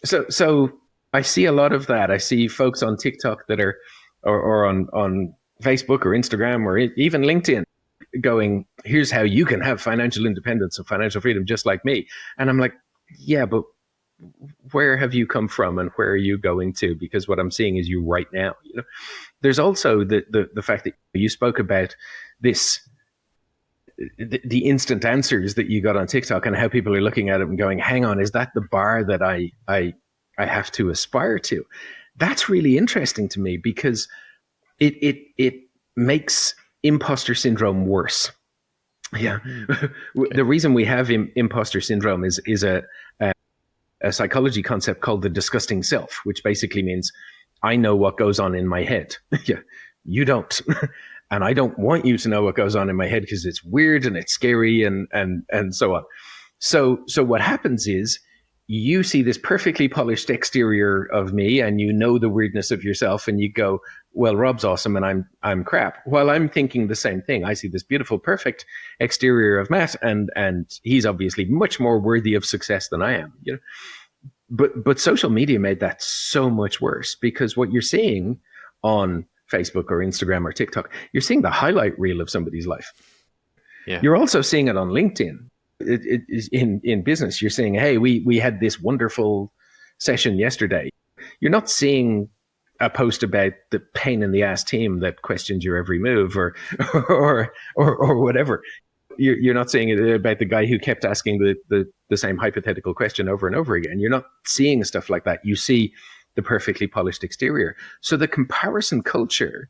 So I see a lot of that. I see folks on TikTok that are, or on Facebook or Instagram or even LinkedIn going, "Here's how you can have financial independence and financial freedom just like me." And I'm like, yeah, but where have you come from and where are you going to? Because what I'm seeing is you right now. There's also the fact that you spoke about this, the instant answers that you got on TikTok and how people are looking at it and going, "Hang on, is that the bar that I have to aspire to?" That's really interesting to me because it makes imposter syndrome worse. Yeah. The reason we have imposter syndrome is a psychology concept called the disgusting self, which basically means I know what goes on in my head. Yeah, you don't. And I don't want you to know what goes on in my head because it's weird and it's scary and so on. So what happens is you see this perfectly polished exterior of me and you know the weirdness of yourself and you go, "Well, Rob's awesome and I'm crap." While I'm thinking the same thing. I see this beautiful, perfect exterior of Matt and he's obviously much more worthy of success than I am. But social media made that so much worse because what you're seeing on Facebook or Instagram or TikTok, you're seeing the highlight reel of somebody's life. Yeah. You're also seeing it on LinkedIn. It is in business. You're saying, "Hey, we had this wonderful session yesterday." You're not seeing a post about the pain in the ass team that questioned your every move or whatever. You're not seeing it about the guy who kept asking the same hypothetical question over and over again. You're not seeing stuff like that. You see the perfectly polished exterior. So the comparison culture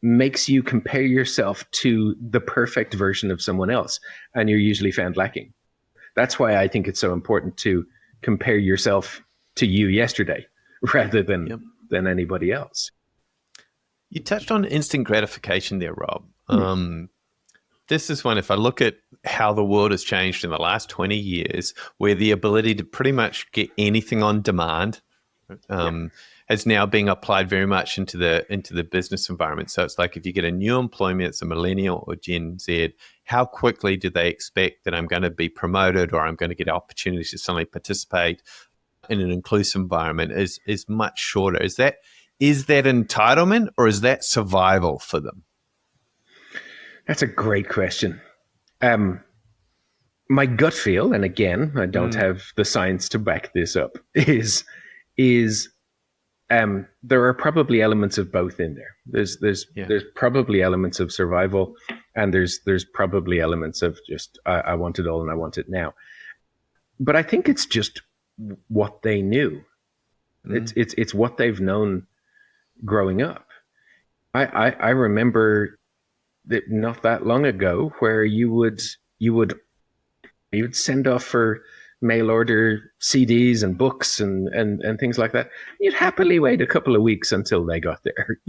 makes you compare yourself to the perfect version of someone else, and you're usually found lacking. That's why I think it's so important to compare yourself to you yesterday rather than anybody else. You touched on instant gratification there, Rob. This is one, if I look at how the world has changed in the last 20 years, where the ability to pretty much get anything on demand is now being applied very much into the business environment. So it's like if you get a new employee, it's a millennial or Gen Z, how quickly do they expect that I'm going to be promoted or I'm going to get opportunities to suddenly participate in an inclusive environment is much shorter. Is that entitlement or is that survival for them? That's a great question. My gut feel, and again, I don't have the science to back this up, is there are probably elements of both in there. There's probably elements of survival, and there's probably elements of just I want it all and I want it now. But I think it's just what they knew. It's what they've known growing up. I remember that not that long ago where you would send off for mail order CDs and books and things like that. You'd happily wait a couple of weeks until they got there.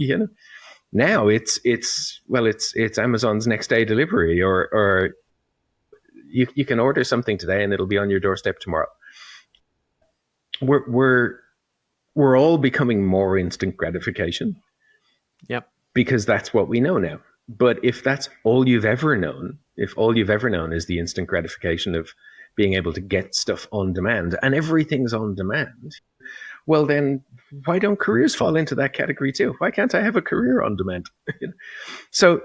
Now it's Amazon's next day delivery, or you can order something today and it'll be on your doorstep tomorrow. We're all becoming more instant gratification. Yep. Because that's what we know now. But if that's all you've ever known, if all you've ever known is the instant gratification of being able to get stuff on demand and everything's on demand, well, then why don't careers fall into that category too? Why can't I have a career on demand? So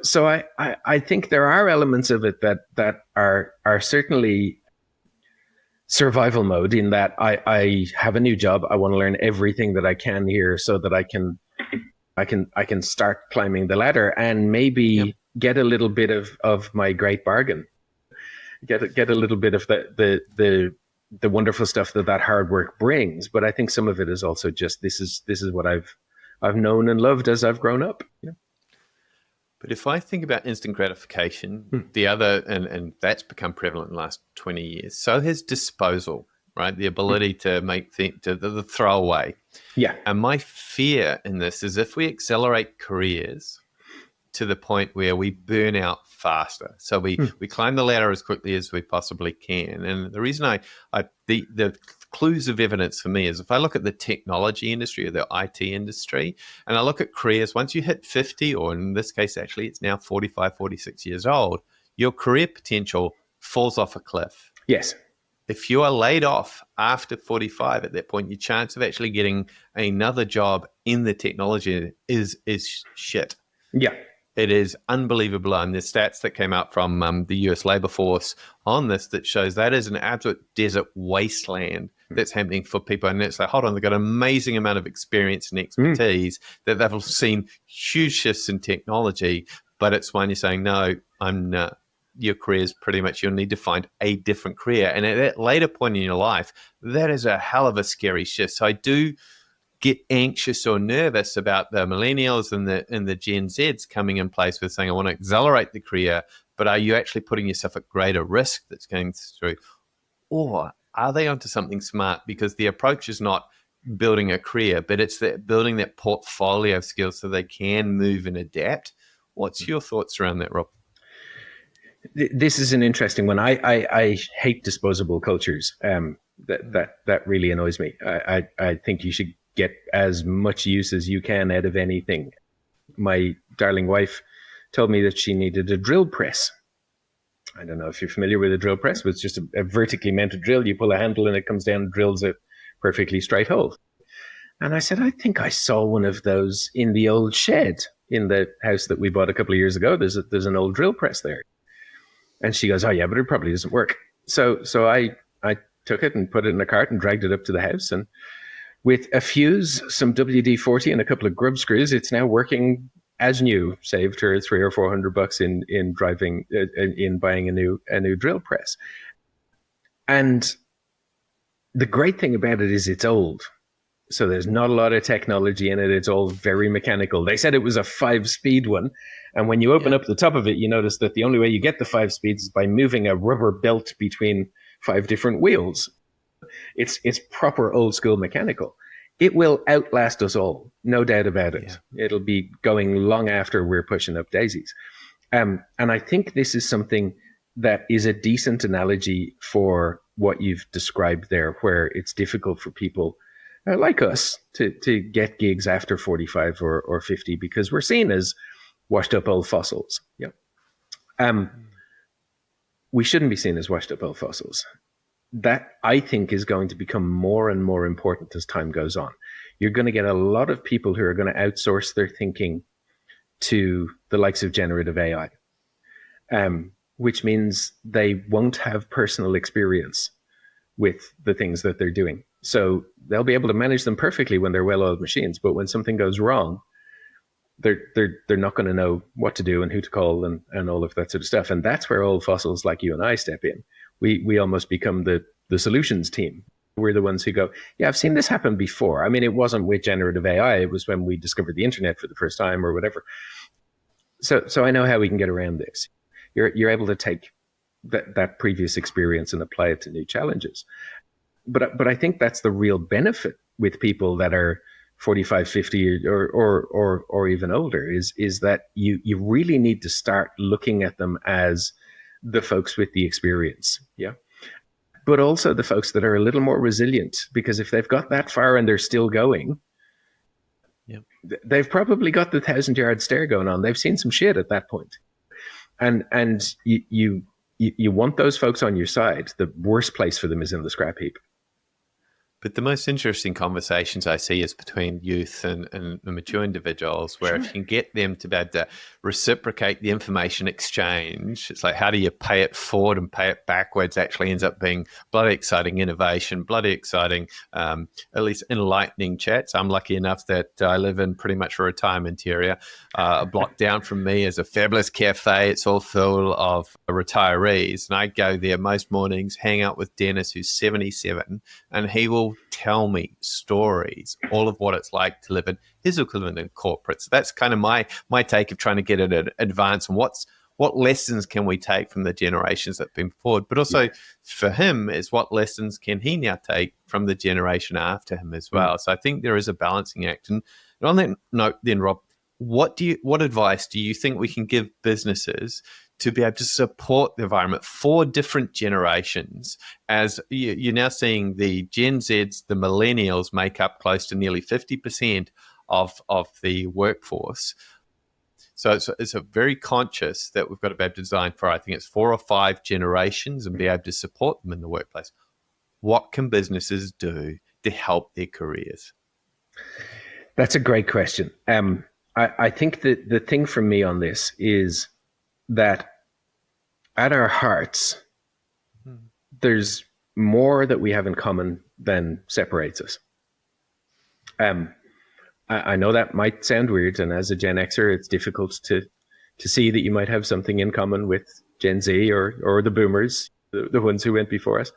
I think there are elements of it that are certainly survival mode, in that I have a new job. I want to learn everything that I can here so that I can start climbing the ladder and maybe get a little bit of my great bargain, get a little bit of the wonderful stuff that hard work brings. But I think some of it is also just this is what I've known and loved as I've grown up. But if I think about instant gratification, the other, and that's become prevalent in the last 20 years, so has disposal. right? The ability to make the throwaway. Yeah. And my fear in this is if we accelerate careers to the point where we burn out faster. So we climb the ladder as quickly as we possibly can. And the reason the clues of evidence for me is if I look at the technology industry or the IT industry, and I look at careers, once you hit 50, or in this case, actually, it's now 45, 46 years old, your career potential falls off a cliff. Yes. If you are laid off after 45 at that point, your chance of actually getting another job in the technology is shit. Yeah. It is unbelievable. And the stats that came out from the US labor force on this that shows that is an absolute desert wasteland that's happening for people. And it's like, hold on, they've got an amazing amount of experience and expertise that they've seen huge shifts in technology. But it's when you're saying, no, I'm not. Your career is pretty much, you'll need to find a different career. And at that later point in your life, that is a hell of a scary shift. So I do get anxious or nervous about the millennials and the Gen Zs coming in place with saying, I want to accelerate the career, but are you actually putting yourself at greater risk that's going through? Or are they onto something smart? Because the approach is not building a career, but it's that building that portfolio of skills so they can move and adapt. What's your thoughts around that, Rob? This is an interesting one. I hate disposable cultures. That really annoys me. I think you should get as much use as you can out of anything. My darling wife told me that she needed a drill press. I don't know if you're familiar with a drill press, but it's just a vertically mounted drill. You pull a handle and it comes down and drills a perfectly straight hole. And I said, I think I saw one of those in the old shed in the house that we bought a couple of years ago. There's an old drill press there. And she goes, oh yeah, but it probably doesn't work. So I took it and put it in a cart and dragged it up to the house. And with a fuse, some WD-40 and a couple of grub screws, it's now working as new. Saved her $300 or $400 in buying a new drill press. And the great thing about it is it's old. So there's not a lot of technology in it. It's all very mechanical. They said it was a 5-speed one. And when you open up the top of it, you notice that the only way you get the 5 speeds is by moving a rubber belt between 5 different wheels. It's proper old school mechanical. It will outlast us all, no doubt about it. Yeah. It'll be going long after we're pushing up daisies. And I think this is something that is a decent analogy for what you've described there, where it's difficult for people like us to get gigs after 45 or 50 because we're seen as washed up old fossils. Yeah. We shouldn't be seen as washed up old fossils. That, I think, is going to become more and more important as time goes on. You're going to get a lot of people who are going to outsource their thinking to the likes of generative AI, which means they won't have personal experience with the things that they're doing. So they'll be able to manage them perfectly when they're well-oiled machines. But when something goes wrong, they're not going to know what to do and who to call and all of that sort of stuff. And that's where old fossils like you and I step in. We almost become the solutions team. We're the ones who go, yeah, I've seen this happen before. I mean, it wasn't with generative AI. It was when we discovered the internet for the first time or whatever. So I know how we can get around this. You're able to take that previous experience and apply it to new challenges. But I think that's the real benefit with people that are 45, 50 or even older is that you really need to start looking at them as the folks with the experience. Yeah. But also the folks that are a little more resilient, because if they've got that far and they're still going, they've probably got the 1,000-yard stare going on. They've seen some shit at that point. And you want those folks on your side. The worst place for them is in the scrap heap. But the most interesting conversations I see is between youth and mature individuals, where if you can get them to be able to reciprocate the information exchange, it's like, how do you pay it forward and pay it backwards, actually ends up being bloody exciting innovation, bloody exciting, at least enlightening chats. I'm lucky enough that I live in pretty much a retirement area. A block down from me is a fabulous cafe. It's all full of retirees. And I go there most mornings, hang out with Dennis, who's 77, and he will tell me stories, all of what it's like to live in his equivalent in corporate. So that's kind of my take of trying to get it at advance and what lessons can we take from the generations that have been forward? But also for him is what lessons can he now take from the generation after him as well? So I think there is a balancing act. And on that note then, Rob, what advice do you think we can give businesses to be able to support the environment for different generations, as you're now seeing the Gen Zs, the millennials make up close to nearly 50% of the workforce. So it's a very conscious that we've got to be able to design for, I think it's 4 or 5 generations, and be able to support them in the workplace. What can businesses do to help their careers? That's a great question. I think that the thing for me on this is that at our hearts, there's more that we have in common than separates us. I know that might sound weird, and as a Gen Xer, it's difficult to see that you might have something in common with Gen Z or the boomers, the ones who went before us.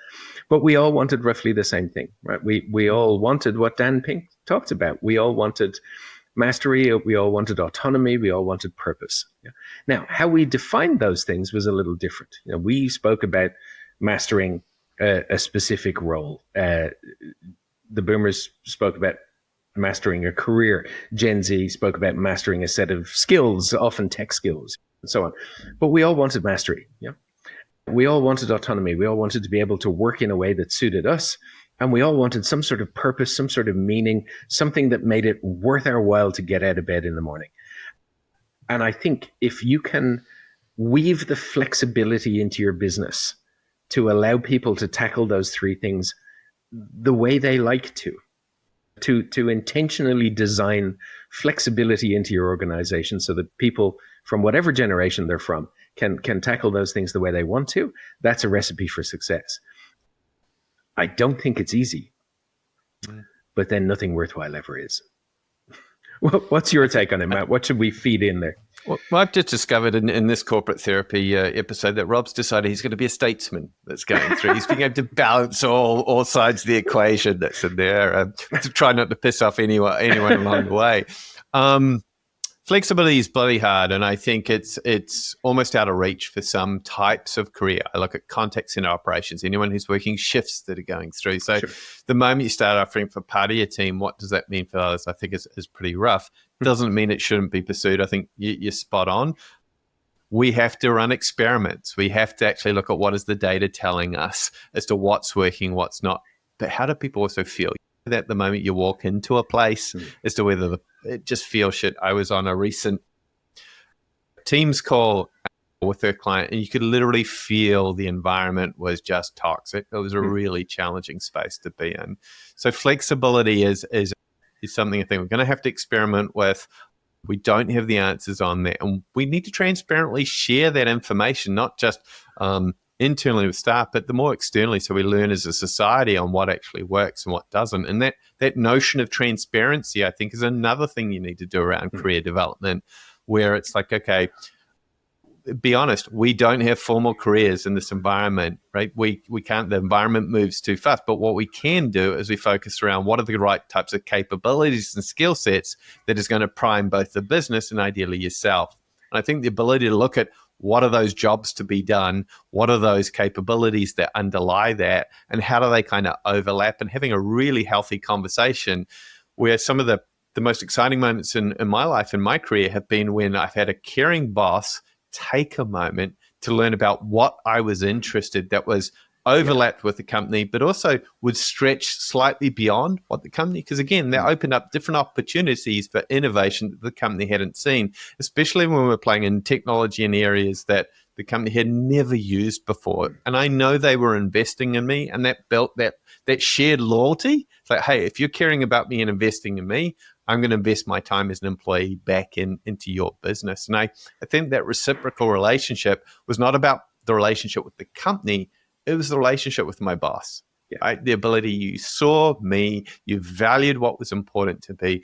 But we all wanted roughly the same thing, right? We all wanted what Dan Pink talked about. We all wanted mastery, we all wanted autonomy, we all wanted purpose. Now, how we defined those things was a little different. We spoke about mastering a specific role. The boomers spoke about mastering a career. Gen Z spoke about mastering a set of skills, often tech skills, and so on. But we all wanted mastery. We all wanted autonomy. We all wanted to be able to work in a way that suited us. And we all wanted some sort of purpose, some sort of meaning, something that made it worth our while to get out of bed in the morning. And I think if you can weave the flexibility into your business to allow people to tackle those 3 things the way they like to intentionally design flexibility into your organization so that people from whatever generation they're from can tackle those things the way they want to, that's a recipe for success. I don't think it's easy, but then nothing worthwhile ever is. What's your take on it, Matt? What should we feed in there? Well, I've just discovered in this corporate therapy episode that Rob's decided he's going to be a statesman that's going through. He's being able to balance all sides of the equation that's in there to try not to piss off anyone along the way. Flexibility is bloody hard, and I think it's almost out of reach for some types of career. I look at contact center operations, anyone who's working shifts that are going through. So the moment you start offering for part of your team, what does that mean for others? I think is pretty rough. Doesn't mean it shouldn't be pursued. I think you're spot on. We have to run experiments. We have to actually look at what is the data telling us as to what's working, what's not. But how do people also feel? That the moment you walk into a place as to whether it just feels shit. I was on a recent Teams call with a client, and you could literally feel the environment was just toxic. It was a really challenging space to be in. So flexibility is something I think we're going to have to experiment with. We don't have the answers on that, and we need to transparently share that information, not just internally with staff, but the more externally, so we learn as a society on what actually works and what doesn't. And that notion of transparency, I think, is another thing you need to do around career development, where it's like, okay, be honest, we don't have formal careers in this environment, right? We can't, the environment moves too fast. But what we can do is we focus around what are the right types of capabilities and skill sets that is going to prime both the business and ideally yourself. And I think the ability to look at what are those jobs to be done? What are those capabilities that underlie that? And how do they kind of overlap? And having a really healthy conversation, where some of the most exciting moments in my life, in my career, have been when I've had a caring boss take a moment to learn about what I was interested that was overlapped with the company, but also would stretch slightly beyond what the company, because again, that opened up different opportunities for innovation that the company hadn't seen, especially when we're playing in technology in areas that the company had never used before. And I know they were investing in me, and that built that shared loyalty. It's like, hey, if you're caring about me and investing in me, I'm going to invest my time as an employee back into your business. And I think that reciprocal relationship was not about the relationship with the company, it was the relationship with my boss. Right? The ability, you saw me, you valued what was important to me.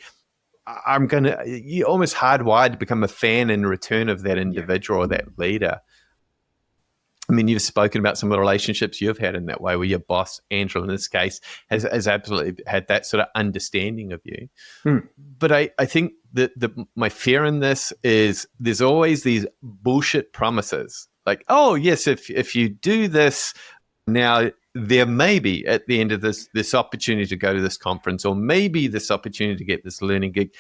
You're almost hardwired to become a fan in return of that individual or that leader. I mean, you've spoken about some of the relationships you've had in that way, where your boss, Angela, in this case, has absolutely had that sort of understanding of you. But I think my fear in this is there's always these bullshit promises. Like, oh yes, if you do this now, there may be at the end of this opportunity to go to this conference, or maybe this opportunity to get this learning gig.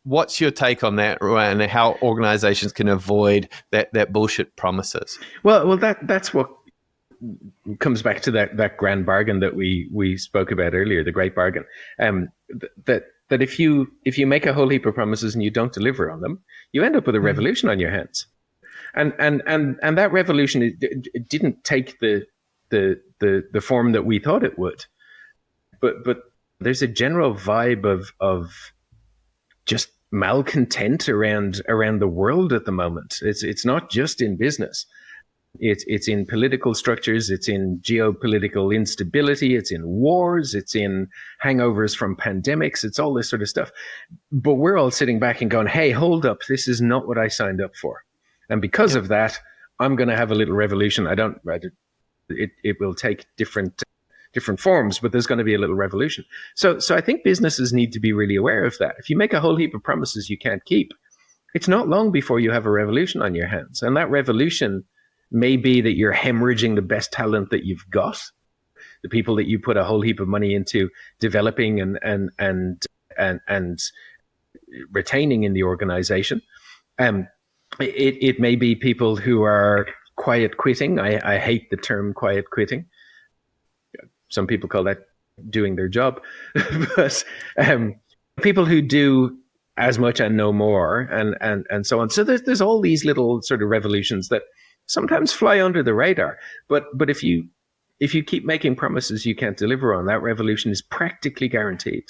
What's your take on that, and how organizations can avoid that bullshit promises? Well, that's what comes back to that grand bargain that we spoke about earlier, the great bargain. That if you make a whole heap of promises and you don't deliver on them, you end up with a revolution on your hands. And that revolution, it didn't take the form that we thought it would. But there's a general vibe of just malcontent around the world at the moment. It's not just in business. It's in political structures, it's in geopolitical instability, it's in wars, it's in hangovers from pandemics, it's all this sort of stuff. But we're all sitting back and going, hey, hold up, this is not what I signed up for. And because of that, I'm going to have a little revolution. It will take different forms, but there's going to be a little revolution. So I think businesses need to be really aware of that. If you make a whole heap of promises you can't keep, it's not long before you have a revolution on your hands. And that revolution may be that you're hemorrhaging the best talent that you've got, the people that you put a whole heap of money into developing and retaining in the organization. It may be people who are quiet quitting. I hate the term quiet quitting. Some people call that doing their job, but people who do as much and no more, and so on. So there's all these little sort of revolutions that sometimes fly under the radar. But if you keep making promises you can't deliver on, that revolution is practically guaranteed.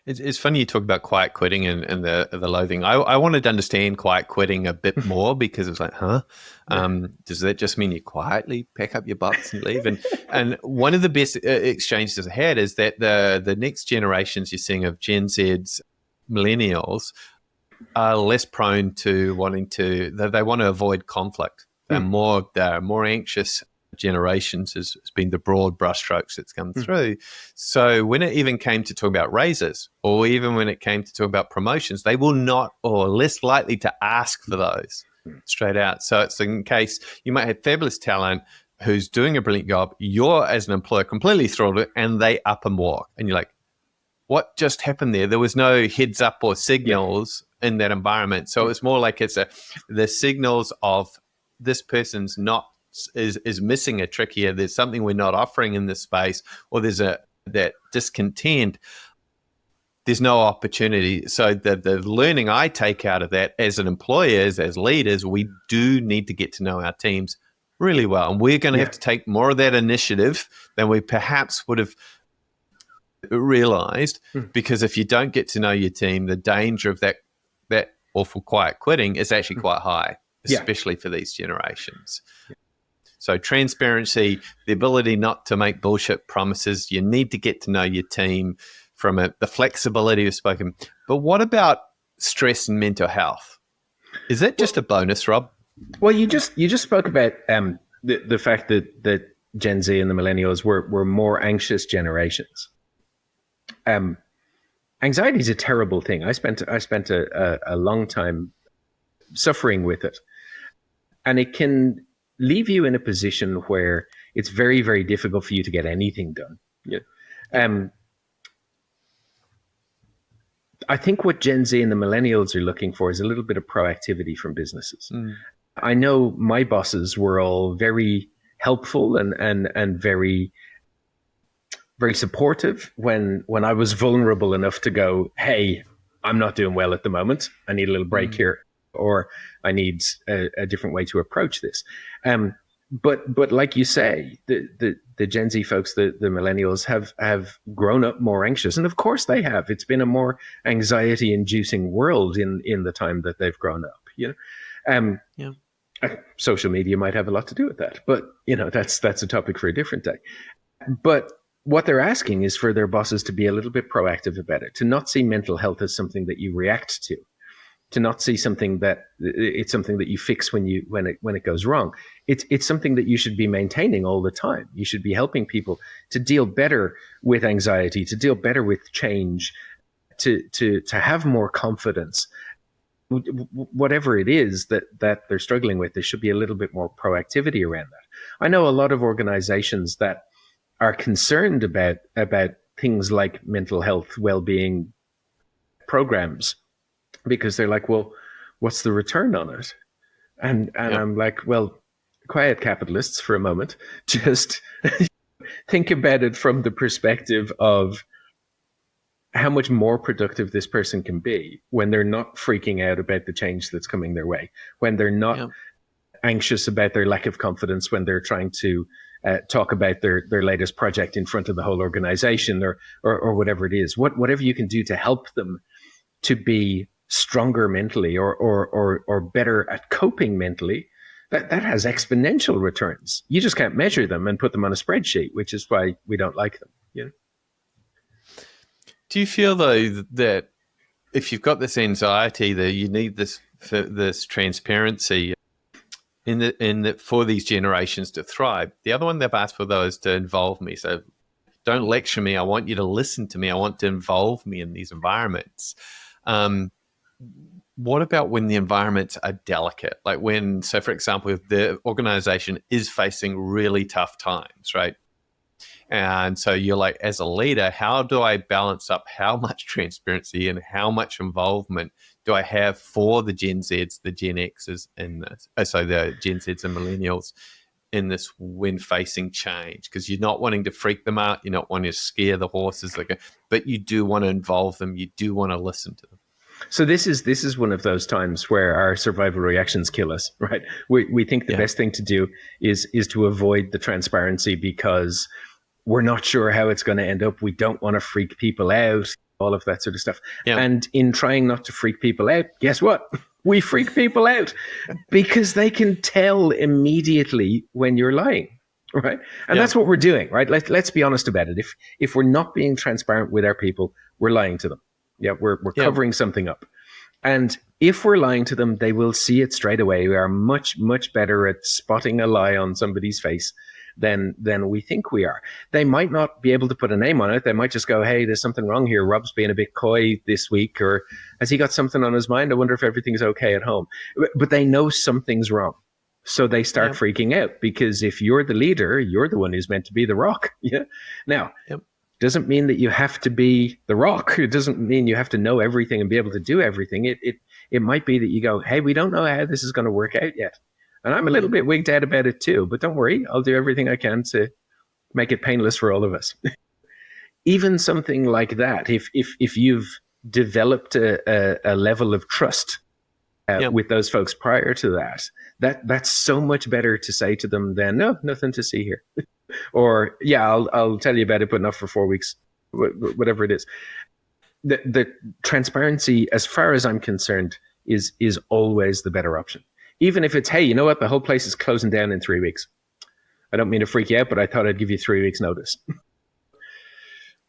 It's funny you talk about quiet quitting and the loathing. I wanted to understand quiet quitting a bit more, because it's like, does that just mean you quietly pack up your butts and leave? And one of the best exchanges I had is that the next generations you're seeing of Gen Zs, Millennials, are less prone to they want to avoid conflict. They're more anxious generations has been the broad brushstrokes that's come through. So when it even came to talk about raises, or even when it came to talk about promotions, they will not, or less likely to ask for those straight out. So it's in case you might have fabulous talent who's doing a brilliant job, you're as an employer completely thrilled with it, and they up and walk, and you're like, what just happened there? There was no heads up or signals in that environment. So it's more like the signals of this person's is missing a trick here. There's something we're not offering in this space, or there's that discontent. There's no opportunity. So the learning I take out of that as an employer, as leaders, we do need to get to know our teams really well. And we're going to have to take more of that initiative than we perhaps would have realized, because if you don't get to know your team, the danger of that awful quiet quitting is actually quite high, especially for these generations. So transparency, the ability not to make bullshit promises. You need to get to know your team from the flexibility you've spoken. But what about stress and mental health? Is that just a bonus, Rob? Well, you just spoke about the fact that Gen Z and the millennials were more anxious generations. Anxiety is a terrible thing. I spent a long time suffering with it, and it can leave you in a position where it's very, very difficult for you to get anything done. I think what Gen Z and the millennials are looking for is a little bit of proactivity from businesses. I know my bosses were all very helpful and very, very supportive when I was vulnerable enough to go, hey, I'm not doing well at the moment. I need a little break here, or I need a different way to approach this. But like you say, the Gen Z folks, the millennials have grown up more anxious. And of course they have. It's been a more anxiety inducing world in the time that they've grown up. Social media might have a lot to do with that, but that's a topic for a different day. But what they're asking is for their bosses to be a little bit proactive about it, to not see mental health as something that you react to not see something that it's something that you fix when it goes wrong. It's something that you should be maintaining all the time. You should be helping people to deal better with anxiety, to deal better with change, to have more confidence, whatever it is that they're struggling with, there should be a little bit more proactivity around that. I know a lot of organizations that are concerned about things like mental health well-being programs, because they're like, well, what's the return on it? And I'm like, well, quiet, capitalists, for a moment. Just think about it from the perspective of how much more productive this person can be when they're not freaking out about the change that's coming their way, when they're not anxious about their lack of confidence, when they're trying to talk about their latest project in front of the whole organization, or whatever it is. Whatever you can do to help them to be stronger mentally, or better at coping mentally, that has exponential returns. You just can't measure them and put them on a spreadsheet, which is why we don't like them. You know? Do you feel, though, that if you've got this anxiety, that you need this transparency for these generations to thrive? The other one they've asked for, though, is to involve me. So don't lecture me. I want you to listen to me. I want to involve me in these environments. What about when the environments are delicate? Like when, so for example, if the organization is facing really tough times, right? And so you're like, as a leader, how do I balance up how much transparency and how much involvement do I have for the Gen Zs, the Gen Xs, and the Gen Zs and Millennials in this when facing change? Because you're not wanting to freak them out, you're not wanting to scare the horses, but you do want to involve them, you do want to listen to them. So this is one of those times where our survival reactions kill us, right? We think the best thing to do is to avoid the transparency because we're not sure how it's going to end up. We don't want to freak people out, all of that sort of stuff. Yeah. And in trying not to freak people out, guess what? We freak people out because they can tell immediately when you're lying, right? And that's what we're doing, right? Let's be honest about it. If we're not being transparent with our people, we're lying to them. Yeah, we're covering something up. And if we're lying to them, they will see it straight away. We are much, much better at spotting a lie on somebody's face than we think we are. They might not be able to put a name on it. They might just go, hey, there's something wrong here. Rob's being a bit coy this week, or has he got something on his mind? I wonder if everything's okay at home. But they know something's wrong. So they start freaking out, because if you're the leader, you're the one who's meant to be the rock. Yeah. Now, doesn't mean that you have to be the rock. It doesn't mean you have to know everything and be able to do everything. It might be that you go, hey, we don't know how this is going to work out yet. And I'm a little bit wigged out about it too, but don't worry, I'll do everything I can to make it painless for all of us. Even something like that, if you've developed a level of trust with those folks prior to that's so much better to say to them than, no, nothing to see here. Or, yeah, I'll tell you about it, but not for 4 weeks, whatever it is. The transparency, as far as I'm concerned, is always the better option. Even if it's, hey, you know what, the whole place is closing down in 3 weeks. I don't mean to freak you out, but I thought I'd give you 3 weeks notice.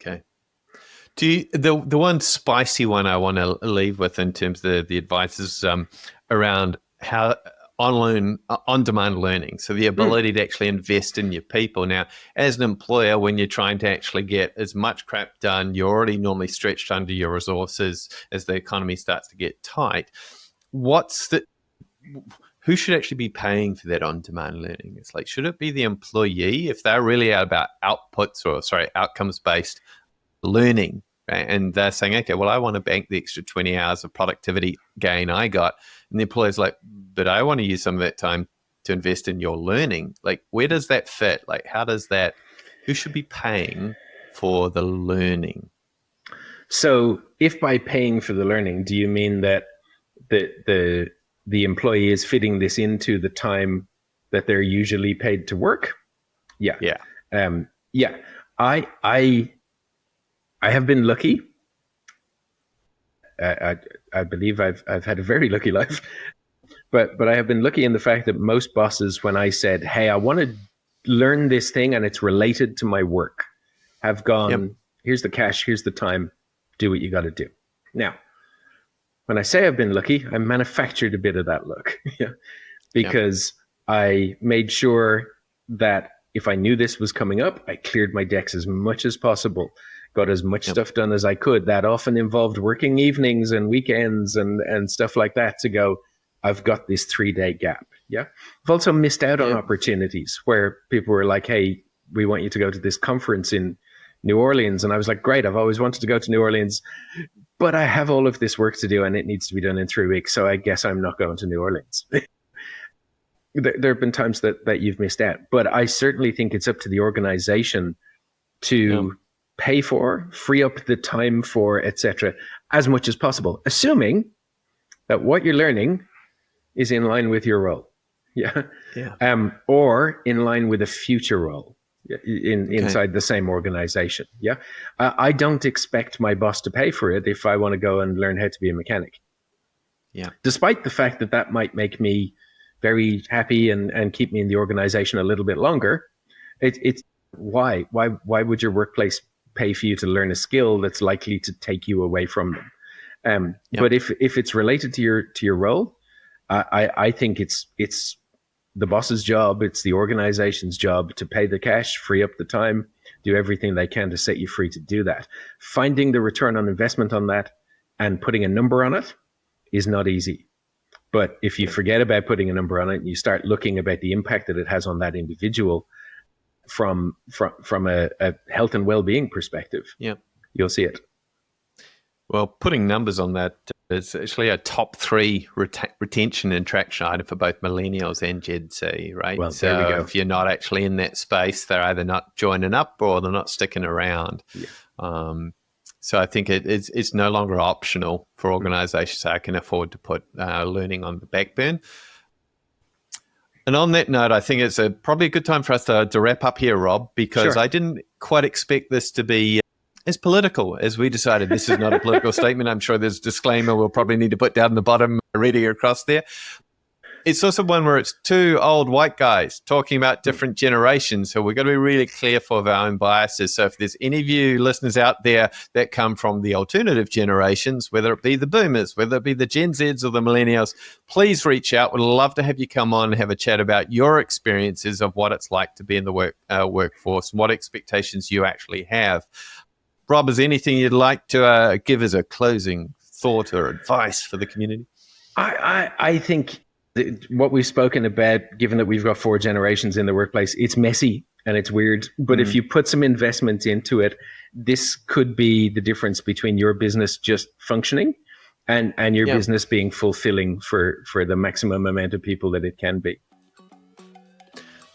Okay. The one spicy one I want to leave with in terms of the advice is around how on-demand learning. So the ability to actually invest in your people. Now, as an employer, when you're trying to actually get as much crap done, you're already normally stretched under your resources as the economy starts to get tight. Who should actually be paying for that on-demand learning? It's like, should it be the employee if they're really about outcomes-based learning, right? And they're saying, okay, well, I want to bank the extra 20 hours of productivity gain I got. And the employer's like, but I want to use some of that time to invest in your learning. Like, where does that fit? Like, who should be paying for the learning? So if by paying for the learning, do you mean that the employee is fitting this into the time that they're usually paid to work? Yeah. Yeah. I have been lucky. I believe I've had a very lucky life, but I have been lucky in the fact that most bosses, when I said, hey, I want to learn this thing and it's related to my work, have gone, here's the cash, here's the time, do what you got to do. Now, when I say I've been lucky, I manufactured a bit of that luck because I made sure that if I knew this was coming up, I cleared my decks as much as possible, got as much stuff done as I could. That often involved working evenings and weekends and stuff like that to go, I've got this 3-day gap. Yeah. I've also missed out on opportunities where people were like, hey, we want you to go to this conference in New Orleans. And I was like, great, I've always wanted to go to New Orleans, but I have all of this work to do and it needs to be done in 3 weeks. So I guess I'm not going to New Orleans. There have been times that you've missed out, but I certainly think it's up to the organization to pay for, free up the time for, etc., as much as possible, assuming that what you're learning is in line with your role. Or in line with a future role inside the same organization. I don't expect my boss to pay for it if I want to go and learn how to be a mechanic. Despite the fact that might make me very happy and keep me in the organization a little bit longer. It's why would your workplace pay for you to learn a skill that's likely to take you away from them? But if it's related to your role, I think it's the boss's job, it's the organization's job to pay the cash, free up the time, do everything they can to set you free to do that. Finding the return on investment on that and putting a number on it is not easy. But if you forget about putting a number on it and you start looking about the impact that it has on that individual from a health and well-being perspective, you'll see it. Well, putting numbers on that is actually a top 3 retention and traction item for both millennials and Gen Z, right? Well, so there we go. If you're not actually in that space, they're either not joining up or they're not sticking around. So I think it's no longer optional for organizations that can afford to put learning on the back burn. And on that note, I think it's probably a good time for us to wrap up here, Rob, because I didn't quite expect this to be as political as we decided. This is not a political statement. I'm sure there's a disclaimer we'll probably need to put down the bottom, reading across there. It's also one where it's 2 old white guys talking about different generations. So we've got to be really careful of our own biases. So if there's any of you listeners out there that come from the alternative generations, whether it be the boomers, whether it be the Gen Zs or the millennials, please reach out. We'd love to have you come on and have a chat about your experiences of what it's like to be in the workforce and what expectations you actually have. Rob, is there anything you'd like to give as a closing thought or advice for the community? I think what we've spoken about, given that we've got 4 generations in the workplace, it's messy and it's weird. But if you put some investment into it, this could be the difference between your business just functioning and your business being fulfilling for the maximum amount of people that it can be.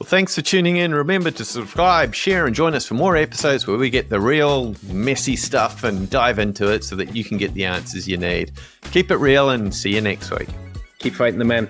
Well, thanks for tuning in. Remember to subscribe, share, and join us for more episodes where we get the real messy stuff and dive into it so that you can get the answers you need. Keep it real and see you next week. Keep fighting the men.